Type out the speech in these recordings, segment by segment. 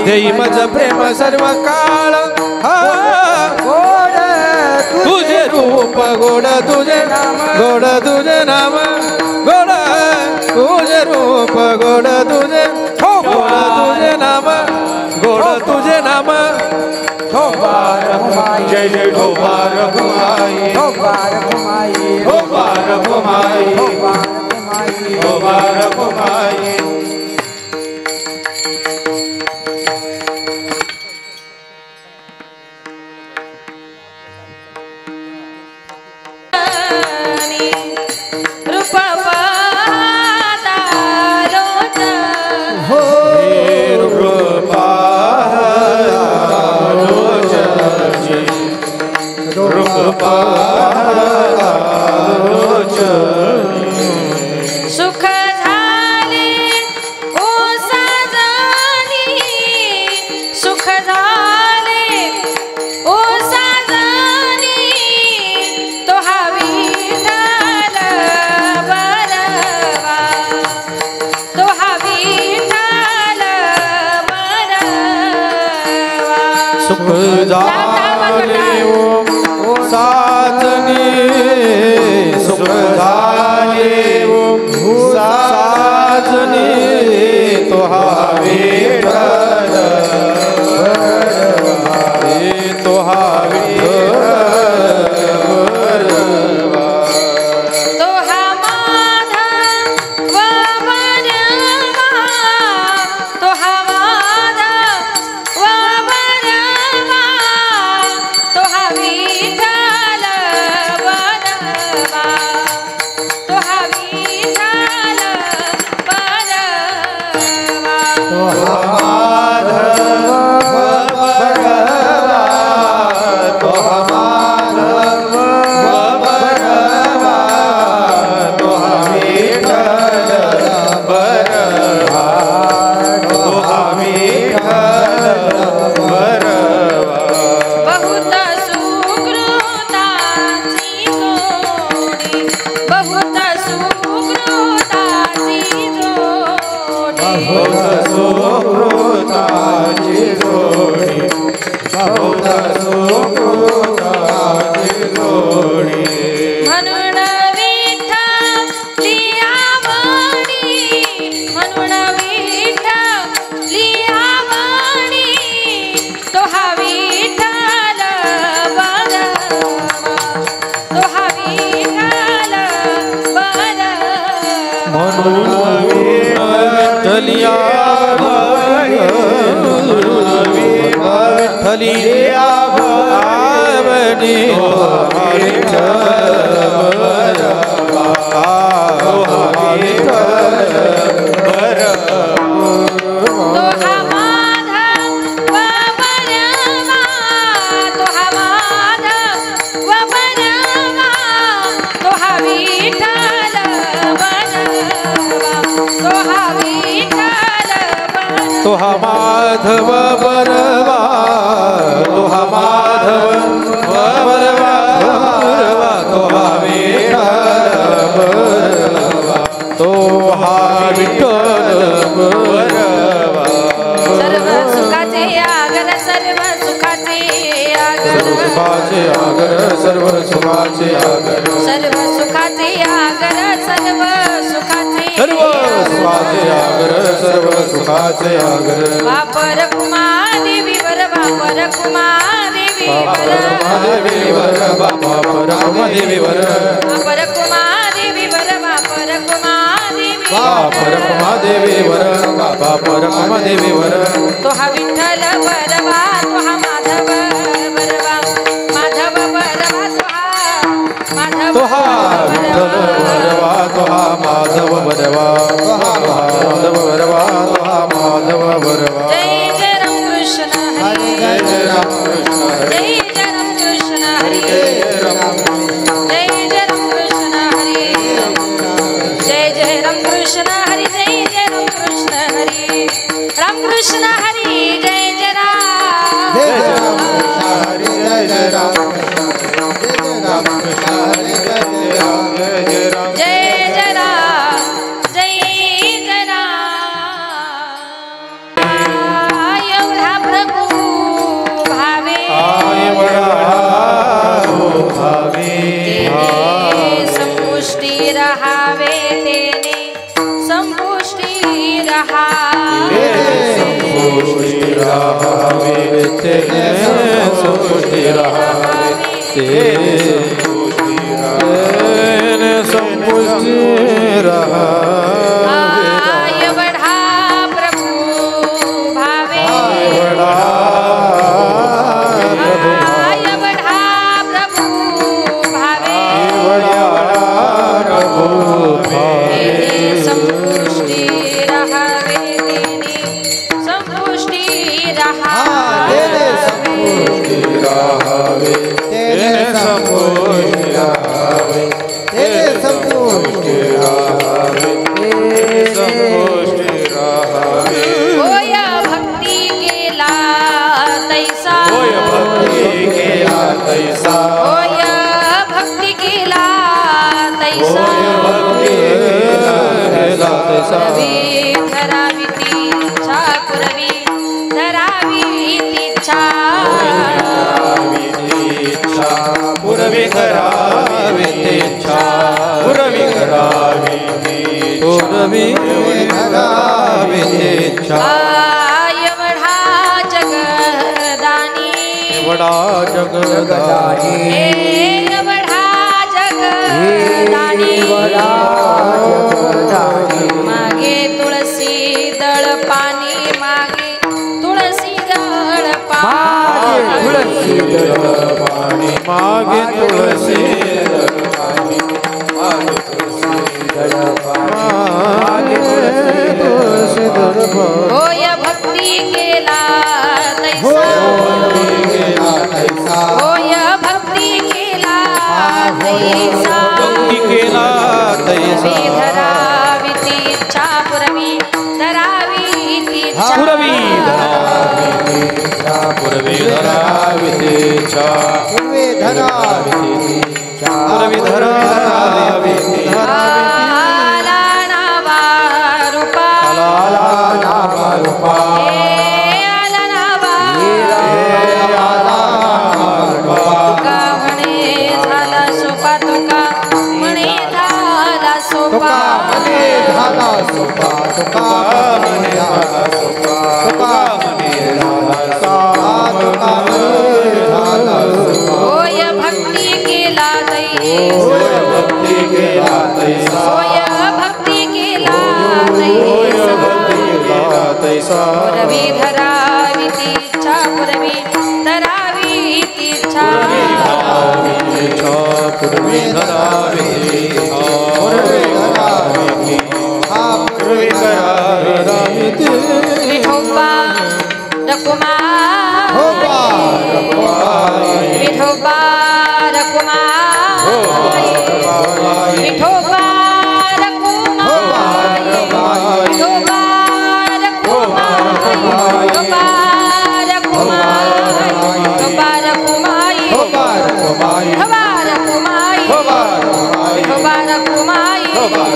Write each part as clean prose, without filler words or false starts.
देई मज प्रेम सर्व काळ गोड तुझे रूप गोड तुझे गोड तुझे नाम गोड तुझे रूप गोड तुझे गोड तुझे नाम गोड तुझे नाम जय जय ढोबार घुमाई ढोबार घुमाई ढोबार घुमाई ढोबार घुमाई सुख झाले ओ साजनी सुख झाले ओ साजनी तो हा विठ्ठल बरवा तो हा विठ्ठल बरवा सुख झाले ओ साजनी सुख झाले ओ साजनी तो हा विठ्ठल तो हा विठ्ठल तो हा माधव बरवा तो हा माधव बरवा तो हा विठ्ठल बरवा तो हा विठ्ठल बरवा तो हा माधव बरवा तो हा माधव बरवा तो हा विठ्ठल बरवा तो हा विठ्ठल बरवा बहुत सुकृताची जोडी बहुत सुकृताची जोडी बहुत सुकृताची जोडी बहुत सुकृताची जोडी म्हणून विठ्ठली आवडी म्हणून विठ्ठली आवडी तो हा विठ्ठल बरवा तो हा विठ्ठल बरवा म्हणून विठ्ठली आवडी विठ्ठली आवडी तो हा विठ्ठल बरवा तो हा विठ्ठल बरवा तो हा माधव बरवा तो हा माधव बरवा तो हा विठ्ठल बरवा तो हा विठ्ठल बरवा तो हा माधव बरवा तो हा माधव बरवा तो हा विठ्ठल बरवा तो हा विठ्ठल बरवा सर्व सुखाचे आगर सर्व सुखाचे आगर सर्व सुखाचे आगर सर्व सुखाचे आगर सर्व सुखाचे आगर सर्व सुखाचे सर्व सुखाचे आगर सर्व सुखाचे आगर वापर कुमादेवी वर वापर कुमादेवी वर देवी वर बापा परमदेवी वर वापर कुमादेवी वर वापर कुमादेवी बापर महादेवी वर बापा परमदेवी वर तो हा विठ्ठल बरवा तो हा माधव बरवा माधव बरवा तो हा विठ्ठल बरवा तो हा माधव बरवा तो हा माधव बरवा तो हा माधव बरवा जय जय राम कृष्ण हरी जय जय राम कृष्ण हरी जय जय राम कृष्ण हरी जय राम जय जय राम कृष्ण हरी जय जय राम कृष्ण हरी जय जय राम कृष्ण हरी राम कृष्ण हरी जय जय राम जय राम कृष्ण हरी जय जय राम कृष्ण हरी जय जय राम जय जय राम जय जय राम जय जय राम एवढा संपुष्टि राहावे तेने संपुष्टि राहावे तेने संपुष्टि राहावे आय बढ़ा प्रभु भावे आय बढ़ा प्रभु भावे तेने संपुष्टि राहावे तेने संपुष्टि राहावे तेने संपुष्टि राहावे तेने संपुष्टि राहावे संपुष्टि राहावे होय भक्ति केला तैसा होय भक्ति केला तैसा होय भक्ति केला तैसा पुरवी धरावी इच्छा पुरवी धरावी इच्छा पुरवी करावी इच्छा पुरवी करावी पुरवी करावी इच्छा आय बढ़ा जगदानी बड़ा जगदानी हे बढ़ा जगदानी मागे तुळसी दळ पाणी मागे तुळसी दळ पाणी तुळसी पाणी मागे तुळसी पाणी मागे तुळसी होय भक्ती केला तैसा होय भक्ती केला तैसा भक्ती केला तैसा धरावी ती इच्छा पुरवी धरावी ती इच्छा पुरवी पुरवी धरावी इच्छा पुरवी धरावी पुरवी धरावी आला नावा रूपा हे आला नावा तुका म्हणे झाला सोपा तुका म्हणे झाला सोपा होय भक्ती केला तैसा होय भक्ती केला तैसा पुरवी धरावी ती इच्छा पुरवी धरावी ती इच्छा पुरवी धरावी पुरवी करावी विठोबा रकुमार विठोबा रकुमार विठोबा रकुमार विठोबा रकुमार विठोबा रकुमार विठोबा रकुमार विठोबा रकुमार विठोबा रकुमार विठोबा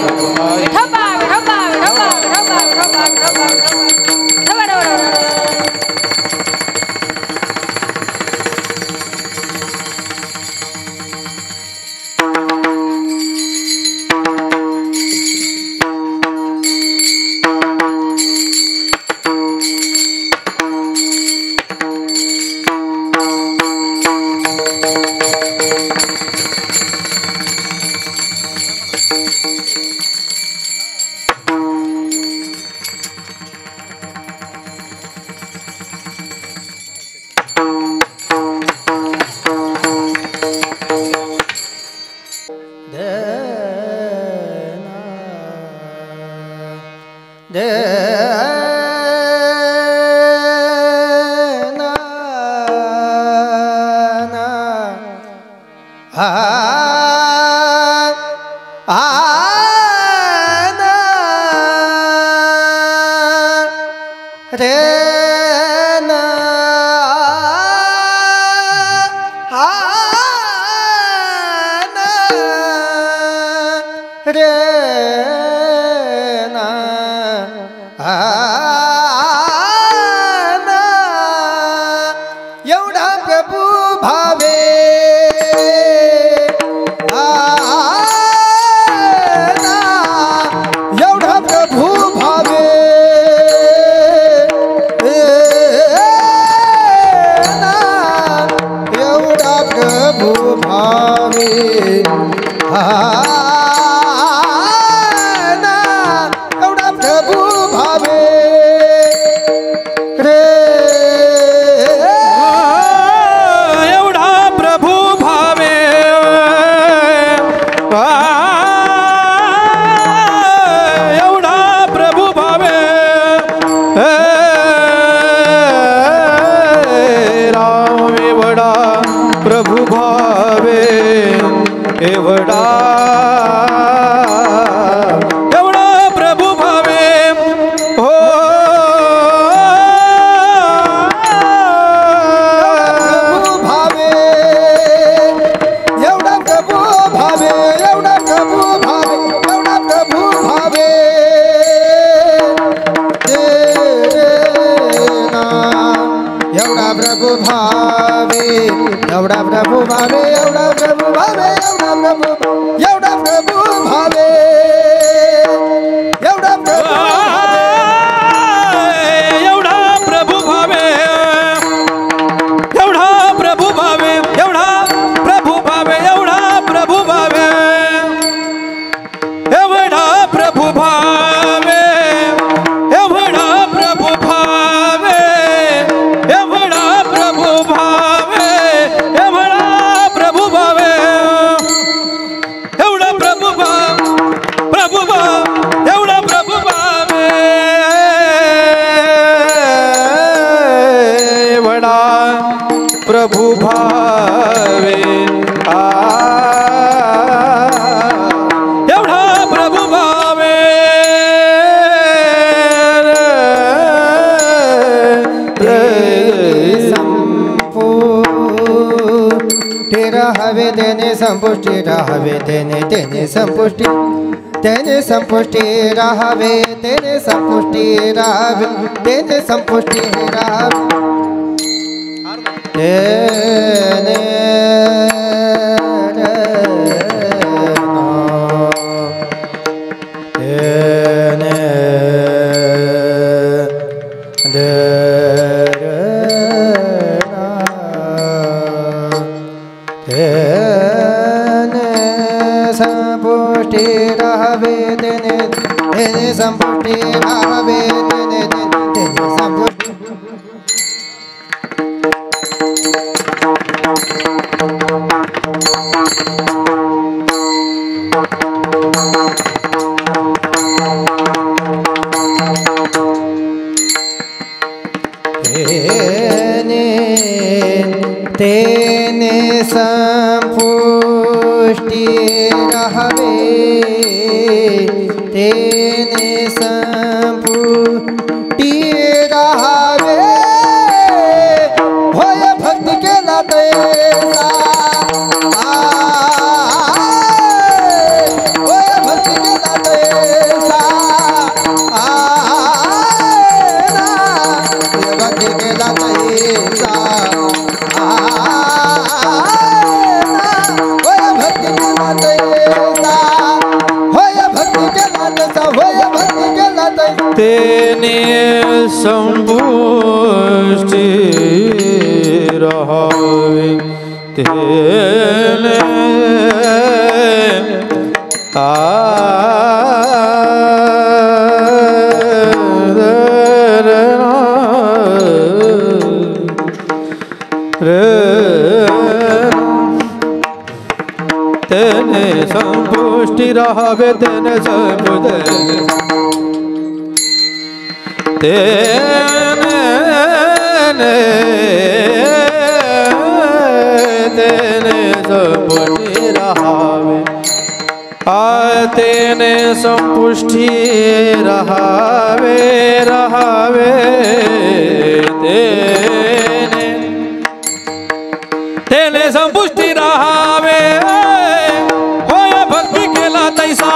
प्रभु भावे एवढा प्रभु भावे एवढा प्रभु भावे एवढा प्रभु भावे एवढा प्रभु भावे एवढा प्रभु भावे एवढा प्रभु भावे एवढा प्रभु भावे एवढा प्रभु भावे एवढा प्रभु भावे एवढा प्रभु भावे एवढा प्रभु भावे एवढा प्रभु एवढा प्रभु भावे एवढा प्रभु भावे एवढा प्रभु भावे संपुष्टी राहावे देणे संपुष्टी राहावे देणे संपुष्टी तेने संपुष्टी राहावे तेने संपुष्टी राहावे तेने संपुष्टी राहावे तेने संपुष्टी राहावे तेने संपुष्टी राहावे तेने संपुष्टी तेने संपुष्टी राहावे तेने संपुष्टी राहावे होय भक्ती केला तैसा होय भक्ती केला तैसा भक्ती केला तैसा तेने संपुष्टी राहावे तेने तेने संपुष्टी राहावे तेने संपुष्टी तेने संपुष्टि राहावे तेने संपुष्टि राहावे तेने संपुष्टि राहावे होय भक्ती केला तैसा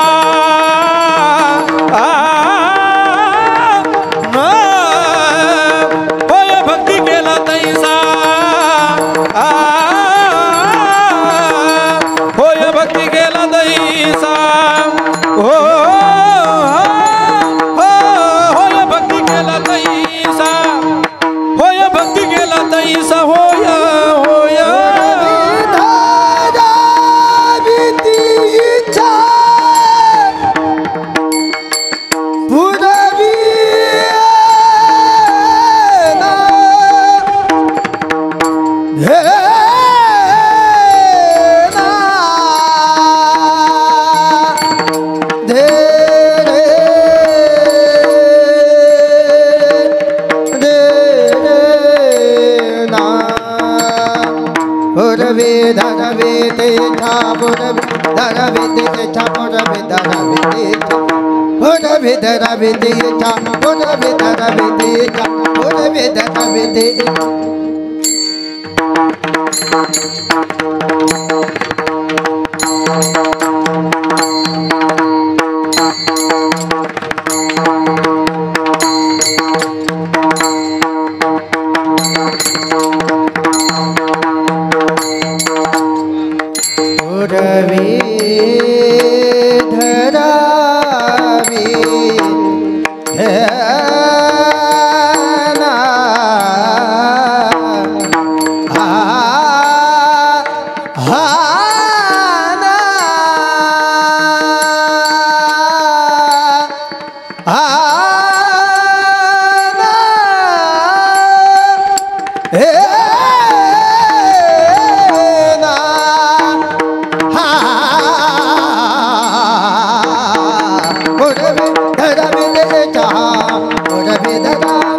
हे ना हा पुरवी धरावी त्याच्या पुरवी धरावी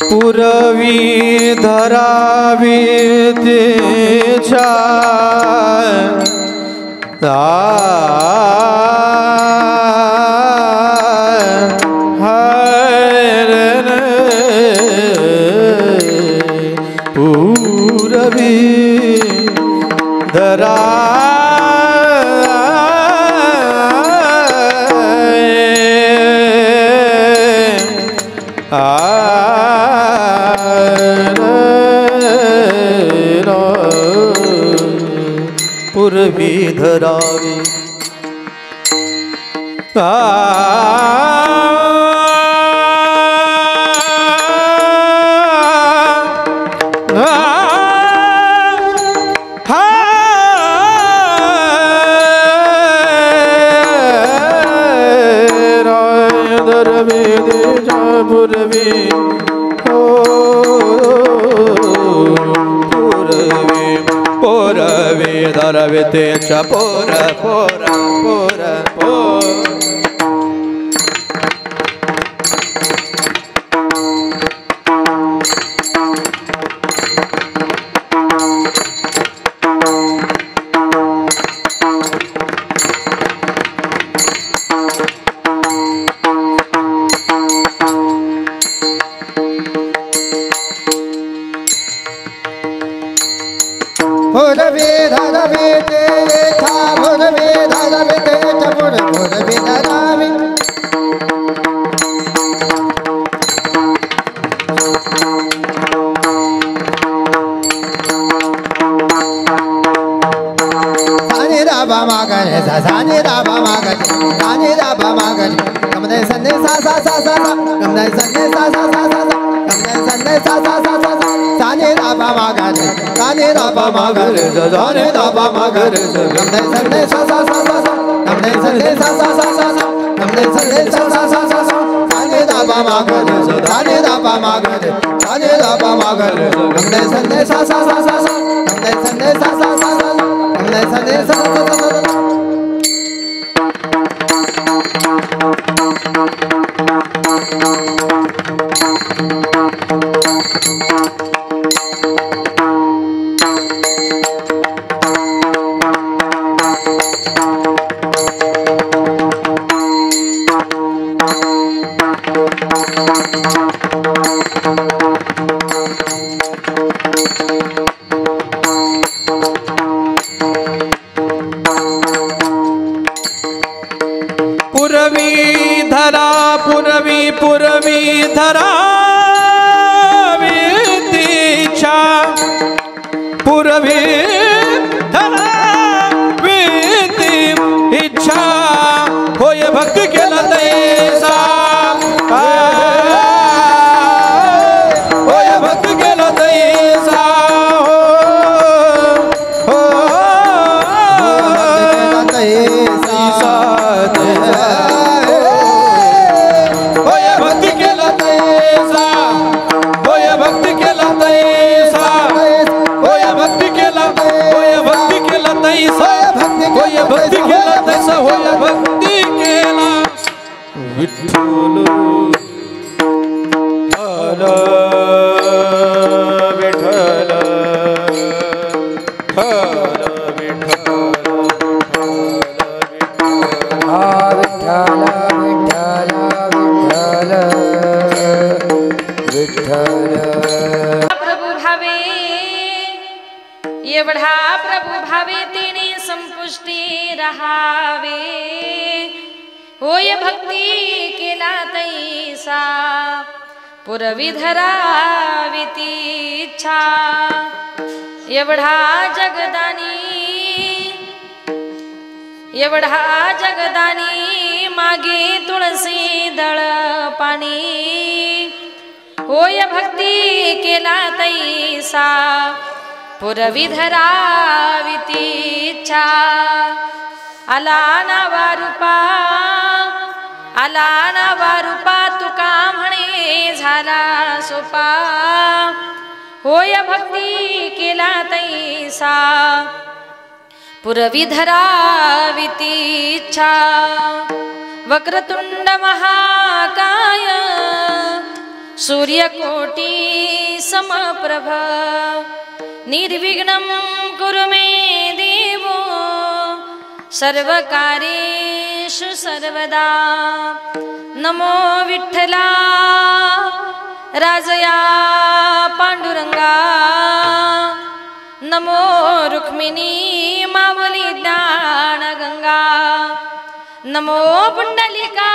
पुरवी धरावी तेच्या पुरवी धरा पुरवी धरावी पुरवी पुरवी धरावी तेच्या पोर पोर पोर पोर पुरवी धरावी तेच्या पुरवी धरावी तेच्या पुरवी धरावी सानी राबा मागरे सानी राबा मागरे सानी राबा मागरे कमदे संदे सा सा सा सा कमदे संदे सा सा सा सा कमदे संदे सा सा सा सा सानी राबा मागरे सानी राबा मागरे सानी राबा मागरे कमदे संदे सा सा सा सा कमदे संदे सा सा सा सा कमदे संदे सा सा सा सा सानी राबा मागरे सानी राबा मागरे सानी राबा मागरे कमदे संदे सा सा सा सा कमदे संदे सा सा सा सा कमदे संदे सा सा सा सा पुरवी धरा पुरवी पुरवी धरावी तिच्या पुरवी धरावी ती इच्छा होय भक्ती केला तैसा होय भक्ती केला तैसा होय भक्ती केला तैसा होय भक्ती केला विठ्ठल विठ्ठल प्रभु भावे एवढा प्रभु भावे तेने संपुष्टी रहावे होय भक्ती केला तैसा पुरवी धरावी ती इच्छा एवढा जगदानी मागे तुळसी दळ पाणी होय भक्ती केला तैसा पुरविधरावितीच्छा आला नवा रूपा तुका म्हणे झाला सोपा होय भक्ती केला तैसा पुरविधरावितीच्छा वक्रतुंड महाकाय सूर्यकोटी समप्रभ निर्विघ्नं कुरु मे देवो सर्वकार्येषु सर्वदा नमो विठ्ठला राजया पांडुरंगा नमो रुक्मिणी मावली ज्ञानगंगा नमो पुंडलिका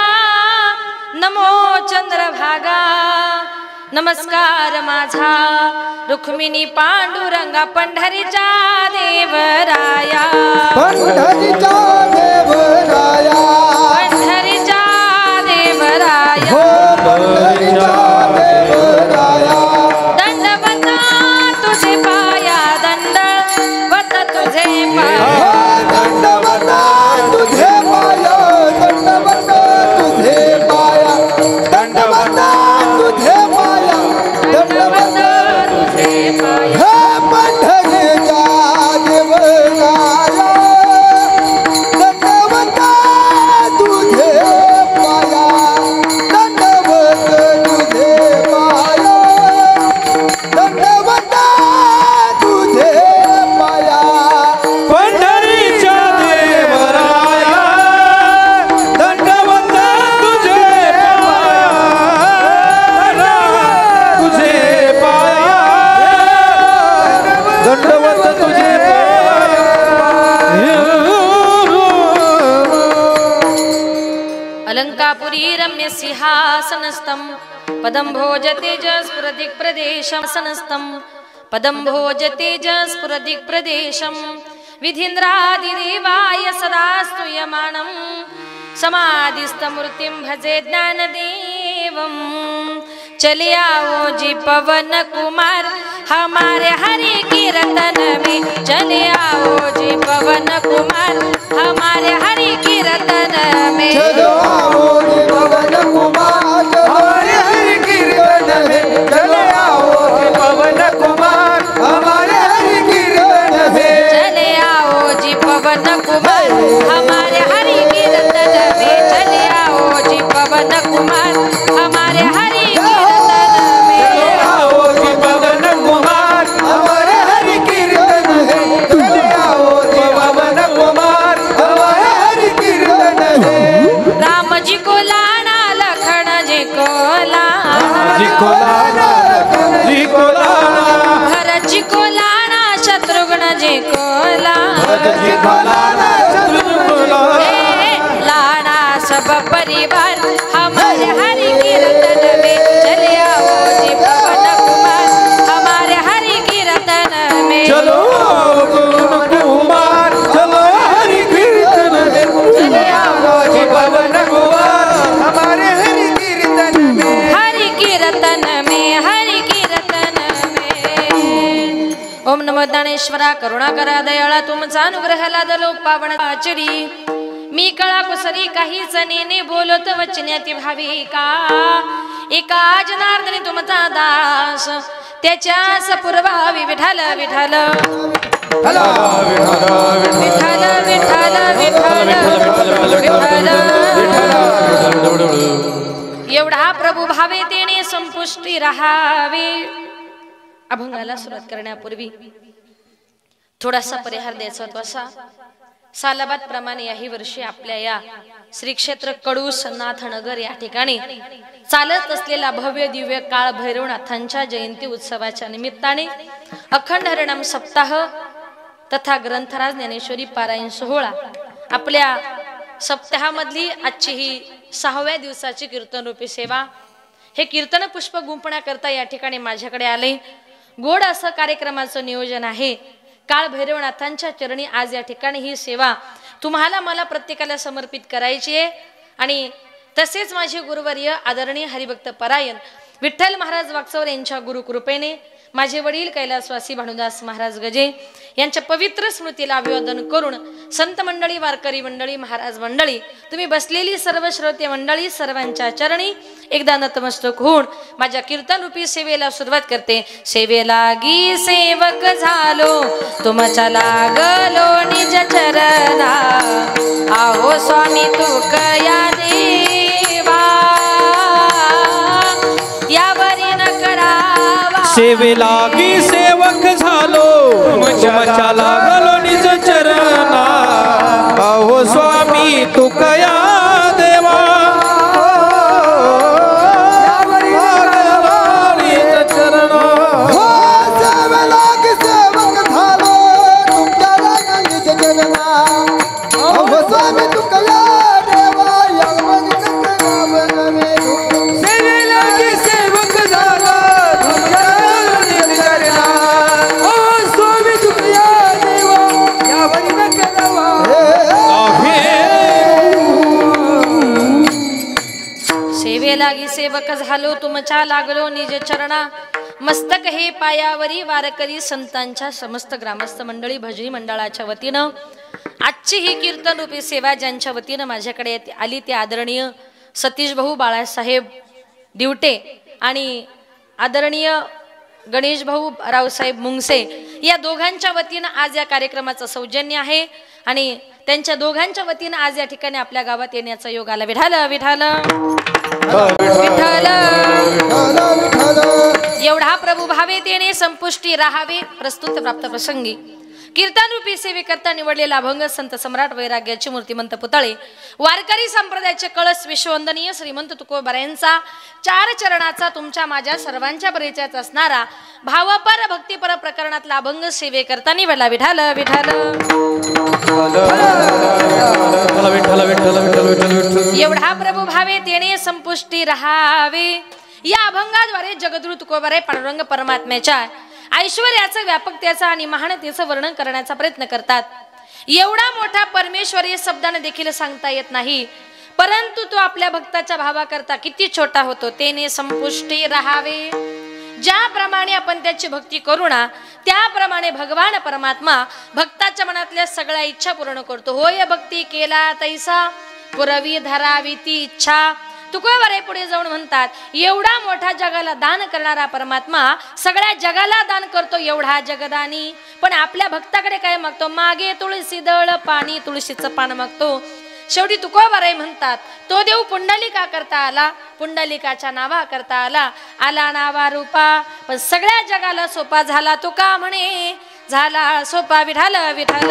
नमो चंद्रभागा नमस्कार माझा रुक्मिणी पांडुरंगा पंढरीचा देवराया पंढरीचा देवराया पंढरीचा देवराया हो पंढरीचा देवराया दंडवत तुझे पाया दंडवत तुझे पाया दंडवत तुझे पाया दंडवत तुझे पाया दंडवत तुझे पाया दंडवत तुझे पाया हे पंढरीचा देवराया दंडवत तुझे पाया दंडवत तुझे पाया दंडवत तुझे पाया पंढरीच्या देवराया दंडवत तुझे पाया दंडवत तुझे अलंकापुरी रम्य सिंहासनस्थं पदं भोजते जस्फुरदिक् प्रदेशं सनस्थं पदं भोजते जस्फुरदिक् प्रदेशं विधीन्द्रादिदेवाय सदा स्तूयमानं समाधिस्थमूर्तिं भजे ज्ञानदेवं चले आओ जी पवन कुमार हमारे हरि कीर्तन में चले आओ जी पवन कुमार हमारे हरि कीर्तन में चलो आओ जी पवन कुमार हमारे हरि कीर्तन में चलो आओ जी पवन कुमार हमारे हरि कीर्तन में चले आओ जी पवन कुमार हमारे हरि कीर्तन में चले आओ जी पवन कुमार हमारे हरि कीर्तन में आओ जी पवन कुमार हमारे हरि कीर्तन है चलो आओ जी पवन कुमार हमारे हरि कीर्तन है राम जी को लाना लखन जी को लाना जी को लाना जी को लाना भरत जी को लाना शत्रुघ्न जी को लाना जी को लाना लाना सब परिवार हमारे हरि कीर्तन में चले आओ जी पवन कुमार हमारे हरि कीर्तन में चलो कुमार चलो हरि कीर्तन चले आओ जी पवन कुमार हमारे हरि कीर्तन में हरि कीर्तन में हरि कीर्तन में ओम नमो ज्ञानेश्वरा करुणाकरा दयाळा तुमचा अनुग्रह लादलो पावन आचरी मी कळा कुसरी काहीच नेने बोलत वचन्याती भाविका एका जनार्दनी तुमचा दास त्याच्या सपूर्वावी विठाल विठाल हॅलो विठाल विठाल विठाल विठाल एवढा प्रभू भावे तेने संपुष्टी राहावे अभंगाला सुरुवात करण्यापूर्वी थोडासा परिहार द्यायचा होता असा सालाबाद प्रमाणे याही वर्षी आपल्या या श्री क्षेत्र कडूस नाथनगर या ठिकाणी चालत असलेला भव्य दिव्य काळ भैरवनाथांच्या जयंती उत्सवाच्या निमित्ताने अखंड हरिनाम सप्ताह तथा ग्रंथराज ज्ञानेश्वरी पारायण सोहळा आपल्या सप्ताहामधली आजची ही 6व्या दिवसाची कीर्तन रूपी सेवा हे कीर्तन पुष्प गुंफण्याकरता या ठिकाणी माझ्याकडे आले गोड असं कार्यक्रमाचं नियोजन आहे काळ भैरवनाथांच्या चरणी आज या ठिकाणी ही सेवा तुम्हाला मला प्रत्येकाला समर्पित करायची आहे आणि तसेच माझे गुरुवर्य आदरणीय हरिभक्त परायण विठ्ठल महाराज वागचौर यांच्या गुरुकृपेने माझे वडील कैलासवासी भानुदास महाराज गजे यांच्या पवित्र स्मृतीला अभिवादन करून संत मंडळी, वारकरी मंडळी, महाराज मंडळी, तुम्ही बसलेली सर्व श्रोते मंडळी सर्वांच्या चरणी एकदा नतमस्तक होऊन माझ्या कीर्तन रूपी सेवेला सुरुवात करते. सेवेलागी सेवक झालो तुमच्या लागलो निज चरणा, आहो स्वामी तुकया देवा यावरी न करावा. सेवेलागी सेवक झालो तुमच्या लागलो निज चरणा, अहो स्वामी तुकया देवा यावरी लागलो निज चरणा. सेवेलागी सेवक झालो तुमच्या लागलो निज चरणा, अहो स्वामी तुकया देवा यावरी न करावा. सेवेलागी सेवक झालो तुमच्या लागलो निज चरणा, अहो स्वामी तुकया देवा यावरी न करावा. सेवेलागी सेवक झालो तुमच्या लागलो निज चरणा, मस्तक हे पायावरी वारकरी संतांच्या समस्त ग्रामस्थ मंडळी भजनी मंडळाच्या वतीनं आजची ही कीर्तन रूपी सेवा ज्यांच्या वतीनं माझ्याकडे आली ते आदरणीय सतीश भाऊ बाळासाहेब दिवटे आणि आदरणीय गणेश भाऊ रावसाहेब मुंगसे या दोघांच्या वतीनं आज या कार्यक्रमाचं सौजन्य आहे आणि त्यांच्या दोघांच्या वतीनं आज या ठिकाणी आपल्या गावात येण्याचा योग आला. विठाल विठाल विठाल एवढा प्रभू भावे तेने संपुष्टी राहावे. प्रस्तुत प्राप्त प्रसंगी कीर्तन रूपी सेवेकरता निवडलेला अभंग संत सम्राट वैराग्याचे मूर्तिमंत पुतळे वारकरी संप्रदायाचे कळस विश्ववंदनीय श्रीमंत तुकोबारायांचा 4 चरणाचा तुमच्या माझ्या सर्वांच्या परिचयाचा असणारा भावपर भक्तिपर प्रकरणातला अभंग सेवेकरता निवडला. विठाल विठाल एवढा प्रभू भावे तेने संपुष्टी राहावे. या अभंगाद्वारे जगद्गुरु तुकोबाराय पांडुरंग परमात्म्याच्या ऐश्वर्याचं, व्यापकतेचं आणि महानतेचं वर्णन करण्याचा प्रयत्न करतात. एवढा मोठा परमेश्वरी शब्दाने देखील सांगता येत नाही, परंतु तो आपल्या भक्ताच्या भावाकरता किती छोटा होतो. तेने संपुष्टी राहावे. ज्याप्रमाणे आपण त्याची भक्ती करू ना त्याप्रमाणे भगवान परमात्मा भक्ताच्या मनातल्या सगळ्या इच्छा पूर्ण करतो. होय भक्ती केला तैसा पुरवी धरावी ती इच्छा. तुकोबाराय पुढे जाऊन म्हणतात, एवढा मोठा जगाला दान करणारा परमात्मा सगळ्या जगाला दान करतो, एवढा जगदानी. पण आपल्या भक्ताकडे काय मागतो? मागे तुळशी दळ पाणी, तुळशीचं पान मागतो. शेवटी तुकोबाराय म्हणतात, तो देव पुंडलिका करता आला, पुंडलिकाच्या नावा करता आला, आला नावा रूपा, पण सगळ्या जगाला सोपा झाला. तुका म्हणे झाला सोपा. विठाल विठाल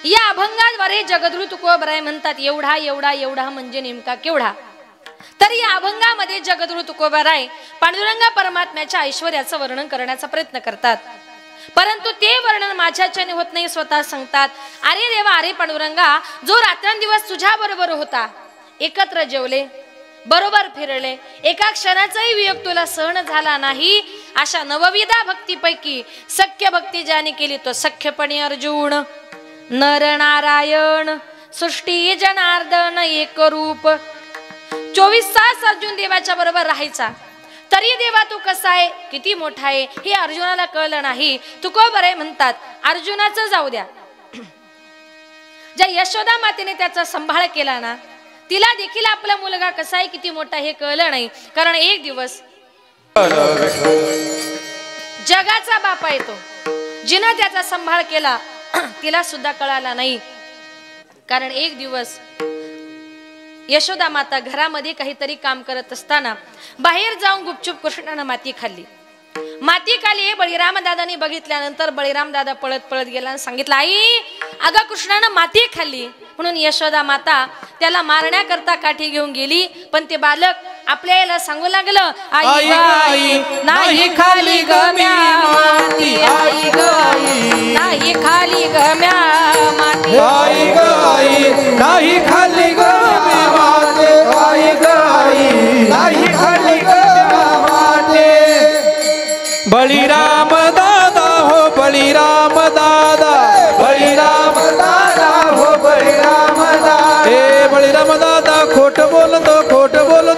या अभंगाद्वारे जगद्गुरु तुकोबाराय म्हणतात, एवढा एवढा एवढा म्हणजे नेमका केवढा. तर या अभंगामध्ये जगद्गुरु तुकोबाराय पांडुरंग परमात्म्याच्या ऐश्वर्याचं वर्णन करण्याचा प्रयत्न करतात, परंतु ते वर्णन माझ्याच्याने होत नाही. स्वतः सांगतात, अरे देवा, अरे पांडुरंगा, जो रात्रंदिवस तुझ्या बरोबर होता, एकत्र जेवले, बरोबर फिरले, एका क्षणाचाही वियोग तुला सहन झाला नाही, अशा नवविधा भक्तीपैकी सख्य भक्ती ज्याने केली तो सख्यपणे अर्जुन, नर नारायण, सृष्टी जनार्दन एक रूप. 24 तास अर्जुन देवाच्या बरोबर राहायचा. तरी देवा तू कसा आहे, किती मोठा आहे, हे अर्जुनाला कळलं नाही. तुकोबाराय म्हणतात, अर्जुनाचं जाऊ द्या, ज्या यशोदा मातेने त्याचा सांभाळ केला ना, तिला देखील आपला मुलगा कसा आहे, किती मोठा हे कळलं नाही. कारण एक दिवस जगाचा बाप आहे तो, जिनं त्याचा सांभाळ केला, तिला सुद्धा कळाला नाही. कारण एक दिवस यशोदा माता घरामध्ये काहीतरी काम करत असताना बाहेर जाऊन गुपचूप कृष्णानं माती खाल्ली. माती खाली बळीराम दादानी बघितल्यानंतर बळीराम दादा पळत पळत गेला आणि सांगितलं, आई अगं कृष्णानं माती खाल्ली. म्हणून यशोदा माता त्याला मारण्याकरता काठी घेऊन गेली, पण ते बालक आपल्या आईला सांगू लागलं, आई गाई नाही खाली गम्या माती, आई गाई नाही खाली गम्या माती, आई गाई नाही खाली गम्या माती, आई गाई नाही खाली गम्या माती. बळीराम दादा हो बळीराम दादा, बळीराम दादा हो बळीराम दादा. हे बळीराम दादा खोट बोलतो, खोट बोलतो.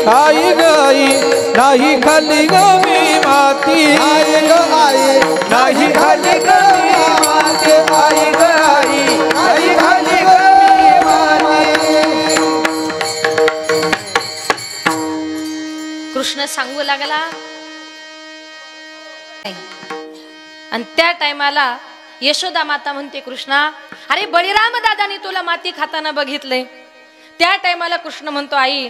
आई ग आई नाही खाल्ली ग मी माती आई ग आई नाही खाल्ली ग मी माती आई ग आई नाही खाल्ली ग मी माती. कृष्ण सांगू लागला आणि त्या टायमाला यशोदा माता म्हणते कृष्णा अरे बळीराम दादानी तुला माती खाताना बघितलंय. त्या टायमाला कृष्ण म्हणतो आई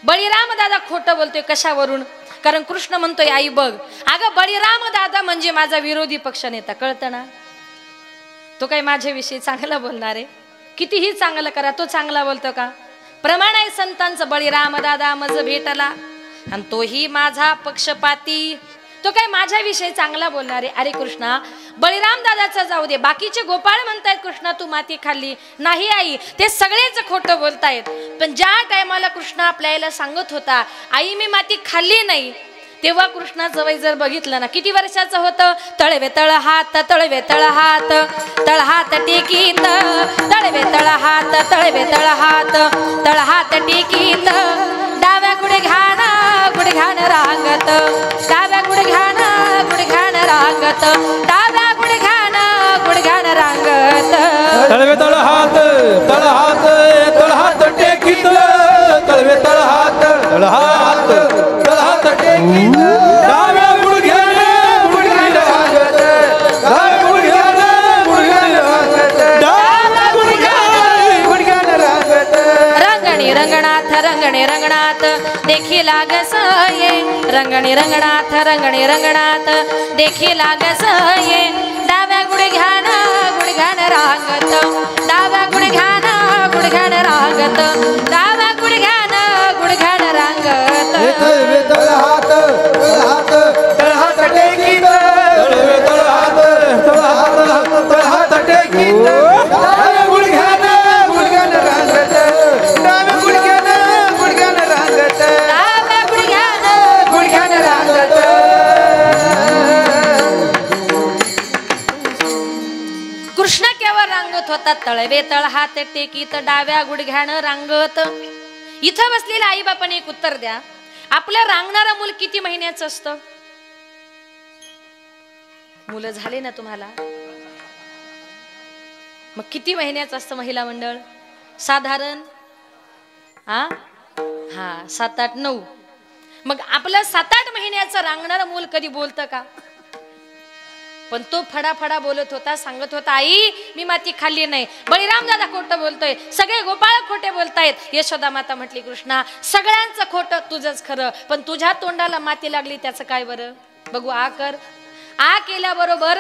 बळीराम दादा खोटं बोलतोय कशावरून. कारण कृष्ण म्हणतोय आई बघ अगं बळीराम दादा म्हणजे माझा विरोधी पक्ष नेता कळतं ना. तो काही माझ्याविषयी चांगला बोलणार आहे. कितीही चांगलं करा तो चांगला बोलतो का. प्रमाण आहे संतांचं बळीराम दादा मज भेटला आणि तोही माझा पक्षपाती. तो काय माझ्याविषयी चांगला बोलणार आहे. अरे कृष्णा बळीराम दादाचा जाऊ दे बाकीचे गोपाळ म्हणतायत कृष्णा तू माती खाल्ली नाही आई ते सगळेच खोटं बोलतायत. पण ज्या टायमाला कृष्ण आपल्या आईला सांगत होता आई मी माती खाल्ली नाही तेव्हा कृष्णाचं वय जर बघितलं ना किती वर्षाचं होतं. तळवे तळ हात तळवे तळ हात तळ हात टेकीत तळवे तळ हात तळवे तळ हात तळ हात टेकीत डाव्या गुडघ्यान रांगत डाव्या गुडघ्यान रांगत डाव्या गुडघ्यान रांगत तळवे तळ हात टेकीत तळवे तळ हात टेकीत डाव्या गुडघ्याने रांगत डाव्या गुडघ्याने रांगत रंगणी रंगणात देखी लागस ये रंगणी रंगणात देखी लागस ये डाव्या गुडघ्यान रांगत डाव्या गुडघ्यान रांगत डाव्या गुडघ्यान रांगत तळ हात टेकीत तळ हात टेकीत डाव्या गुडघ्यान रांगत डाव्या गुडघ्यान रांगत डाव्या गुडघ्यान रांगत. कृष्ण केवळ रांगत होता तळवे तळ हात टेकीत डाव्या गुडघ्यान रांगत. इथं बसलेल्या आई बापाने एक उत्तर द्या आपलं रांगणारं मूल किती महिन्याचं असतं. मुलं झाले ना तुम्हाला मग किती महिन्याचं असतं महिला मंडळ साधारण हा 7-8 9. मग आपलं 7-8 महिन्याचं रांगणारं मूल कधी बोलतं का. पण तो फडाफडा बोलत होता सांगत होता आई मी माती खाल्ली नाही. बळीराम दादा खोटं बोलतोय सगळे गोपाळ खोटे बोलतायत. यशोदा माता म्हटली कृष्णा सगळ्यांचं खोटं तुझंच खरं पण तुझ्या तोंडाला माती लागली त्याचं काय बरं. बघू आ कर आ केल्याबरोबर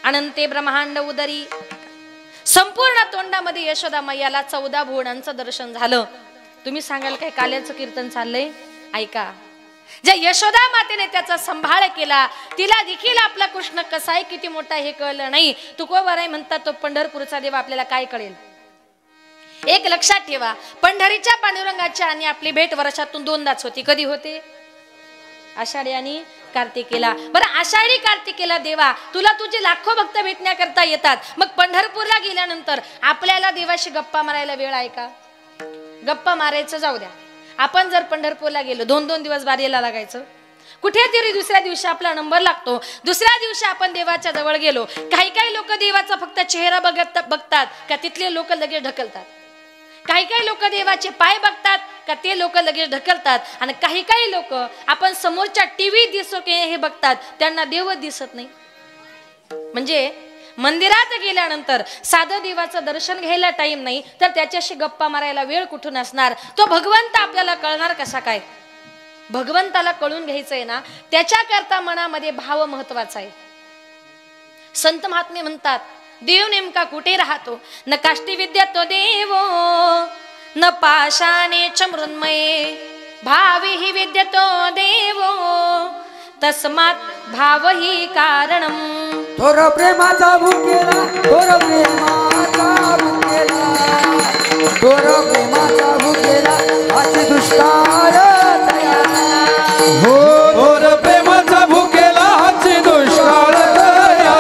अनंते ब्रह्मांड उदरी संपूर्ण तोंडामध्ये यशोदा मैयाला 14 भुवनांचं दर्शन झालं. तुम्ही सांगाल काय काल्याचं कीर्तन चाललंय ऐका. ज्या यशोदा मातेने त्याचा सांभाळ केला तिला देखील आपला कृष्ण कसा आहे किती मोठा हे कळलं नाही. तुकोबाराय म्हणतात तो पंढरपूरचा देव आपल्याला काय कळेल. एक लक्षात ठेवा पंढरीच्या पांडुरंगाच्या आणि आपली भेट वर्षातून 2दाच होती. कधी होते आषाढी आणि कार्तिकेला. बरं आषाढी कार्तिकेला देवा तुला तुझे लाखो भक्त भेटण्याकरता येतात. मग पंढरपूरला गेल्यानंतर आपल्याला देवाशी गप्पा मारायला वेळ आहे का. गप्पा मारायचं जाऊ द्या. आपण जर पंढरपूरला गेलो 2-2 दिवस बारीला लागायचं. कुठेतरी दुसऱ्या दिवशी आपला नंबर लागतो. दुसऱ्या दिवशी आपण देवाच्या जवळ गेलो. काही लोक देवाचा फक्त चेहरा बघतात का तिथले लोक लगेच ढकलतात. काही लोक देवाचे पाय बघतात का ते लोक लगेच ढकलतात. आणि काही लोक आपण समोरच्या टीव्ही दिसतो की हे बघतात त्यांना देवच दिसत नाही. म्हणजे मंदिरात गेल्यानंतर साधं देवाचं दर्शन घ्यायला टाइम नाही तर त्याच्याशी गप्पा मारायला वेळ कुठून असणार. तो भगवंत आपल्याला कळणार कसा काय. भगवंताला कळून घ्यायचंय ना त्याच्याकरता मनामध्ये भाव महत्वाचा आहे. संत महात्मे म्हणतात देव नेमका कुठे राहतो. न काष्टी विद्या तो देवो न पाशाने च मृन्मये भावी ही विद्यतो देवो तस्मात् भाव ही कारणम. थोर प्रेमाचा भुकेला थोर प्रेमाचा भुकेला थोर प्रेमाचा भुकेला हाची दुष्काळ तयाला. हो थोर प्रेमाचा भुकेला हाची दुष्काळ तयाला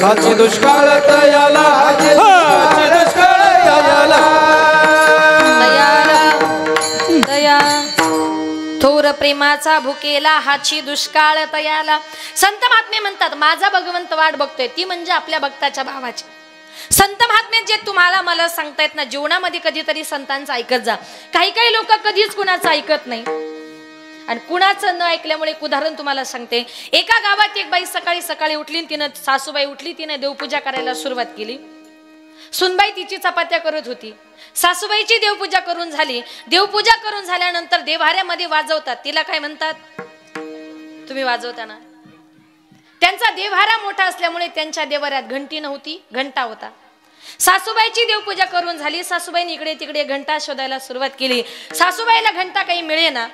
हाची दुष्काळ तयाला हाची दुष्काळ तयाला प्रेमाचा भुकेला हाची दुष्काळ तयाला. संत महात्मे म्हणतात माझा भगवंत वाट बघतोय, ती म्हणजे आपल्या भक्ताच्या भावाची. संत महात्मे जे तुम्हाला मला सांगतायत ना, जीवनामध्ये कधीतरी संतांचं ऐकत जा. काही काही लोक कधीच कुणाचं ऐकत नाही, आणि कुणाचं न ऐकल्यामुळे एक उदाहरण तुम्हाला सांगते. एका गावात एक बाई सकाळी सकाळी उठली, तिनं सासूबाई उठली, तिने देवपूजा करायला सुरुवात केली. सुनबाई तिची चपात्या करत होती. सासूबाईची देवपूजा करून झाली. देवपूजा करून झाल्यानंतर देव्हाऱ्यामध्ये वाजवतात, तिला काय म्हणतात? तुम्ही वाजवता ना. त्यांचा देव्हारा मोठा असल्यामुळे त्यांच्या देव्हाऱ्यात घंटी नव्हती, घंटा होता. सासूबाईची देवपूजा करून झाली. सासूबाईने इकडे तिकडे घंटा शोधायला सुरुवात केली. सासूबाईला घंटा काही मिळेना.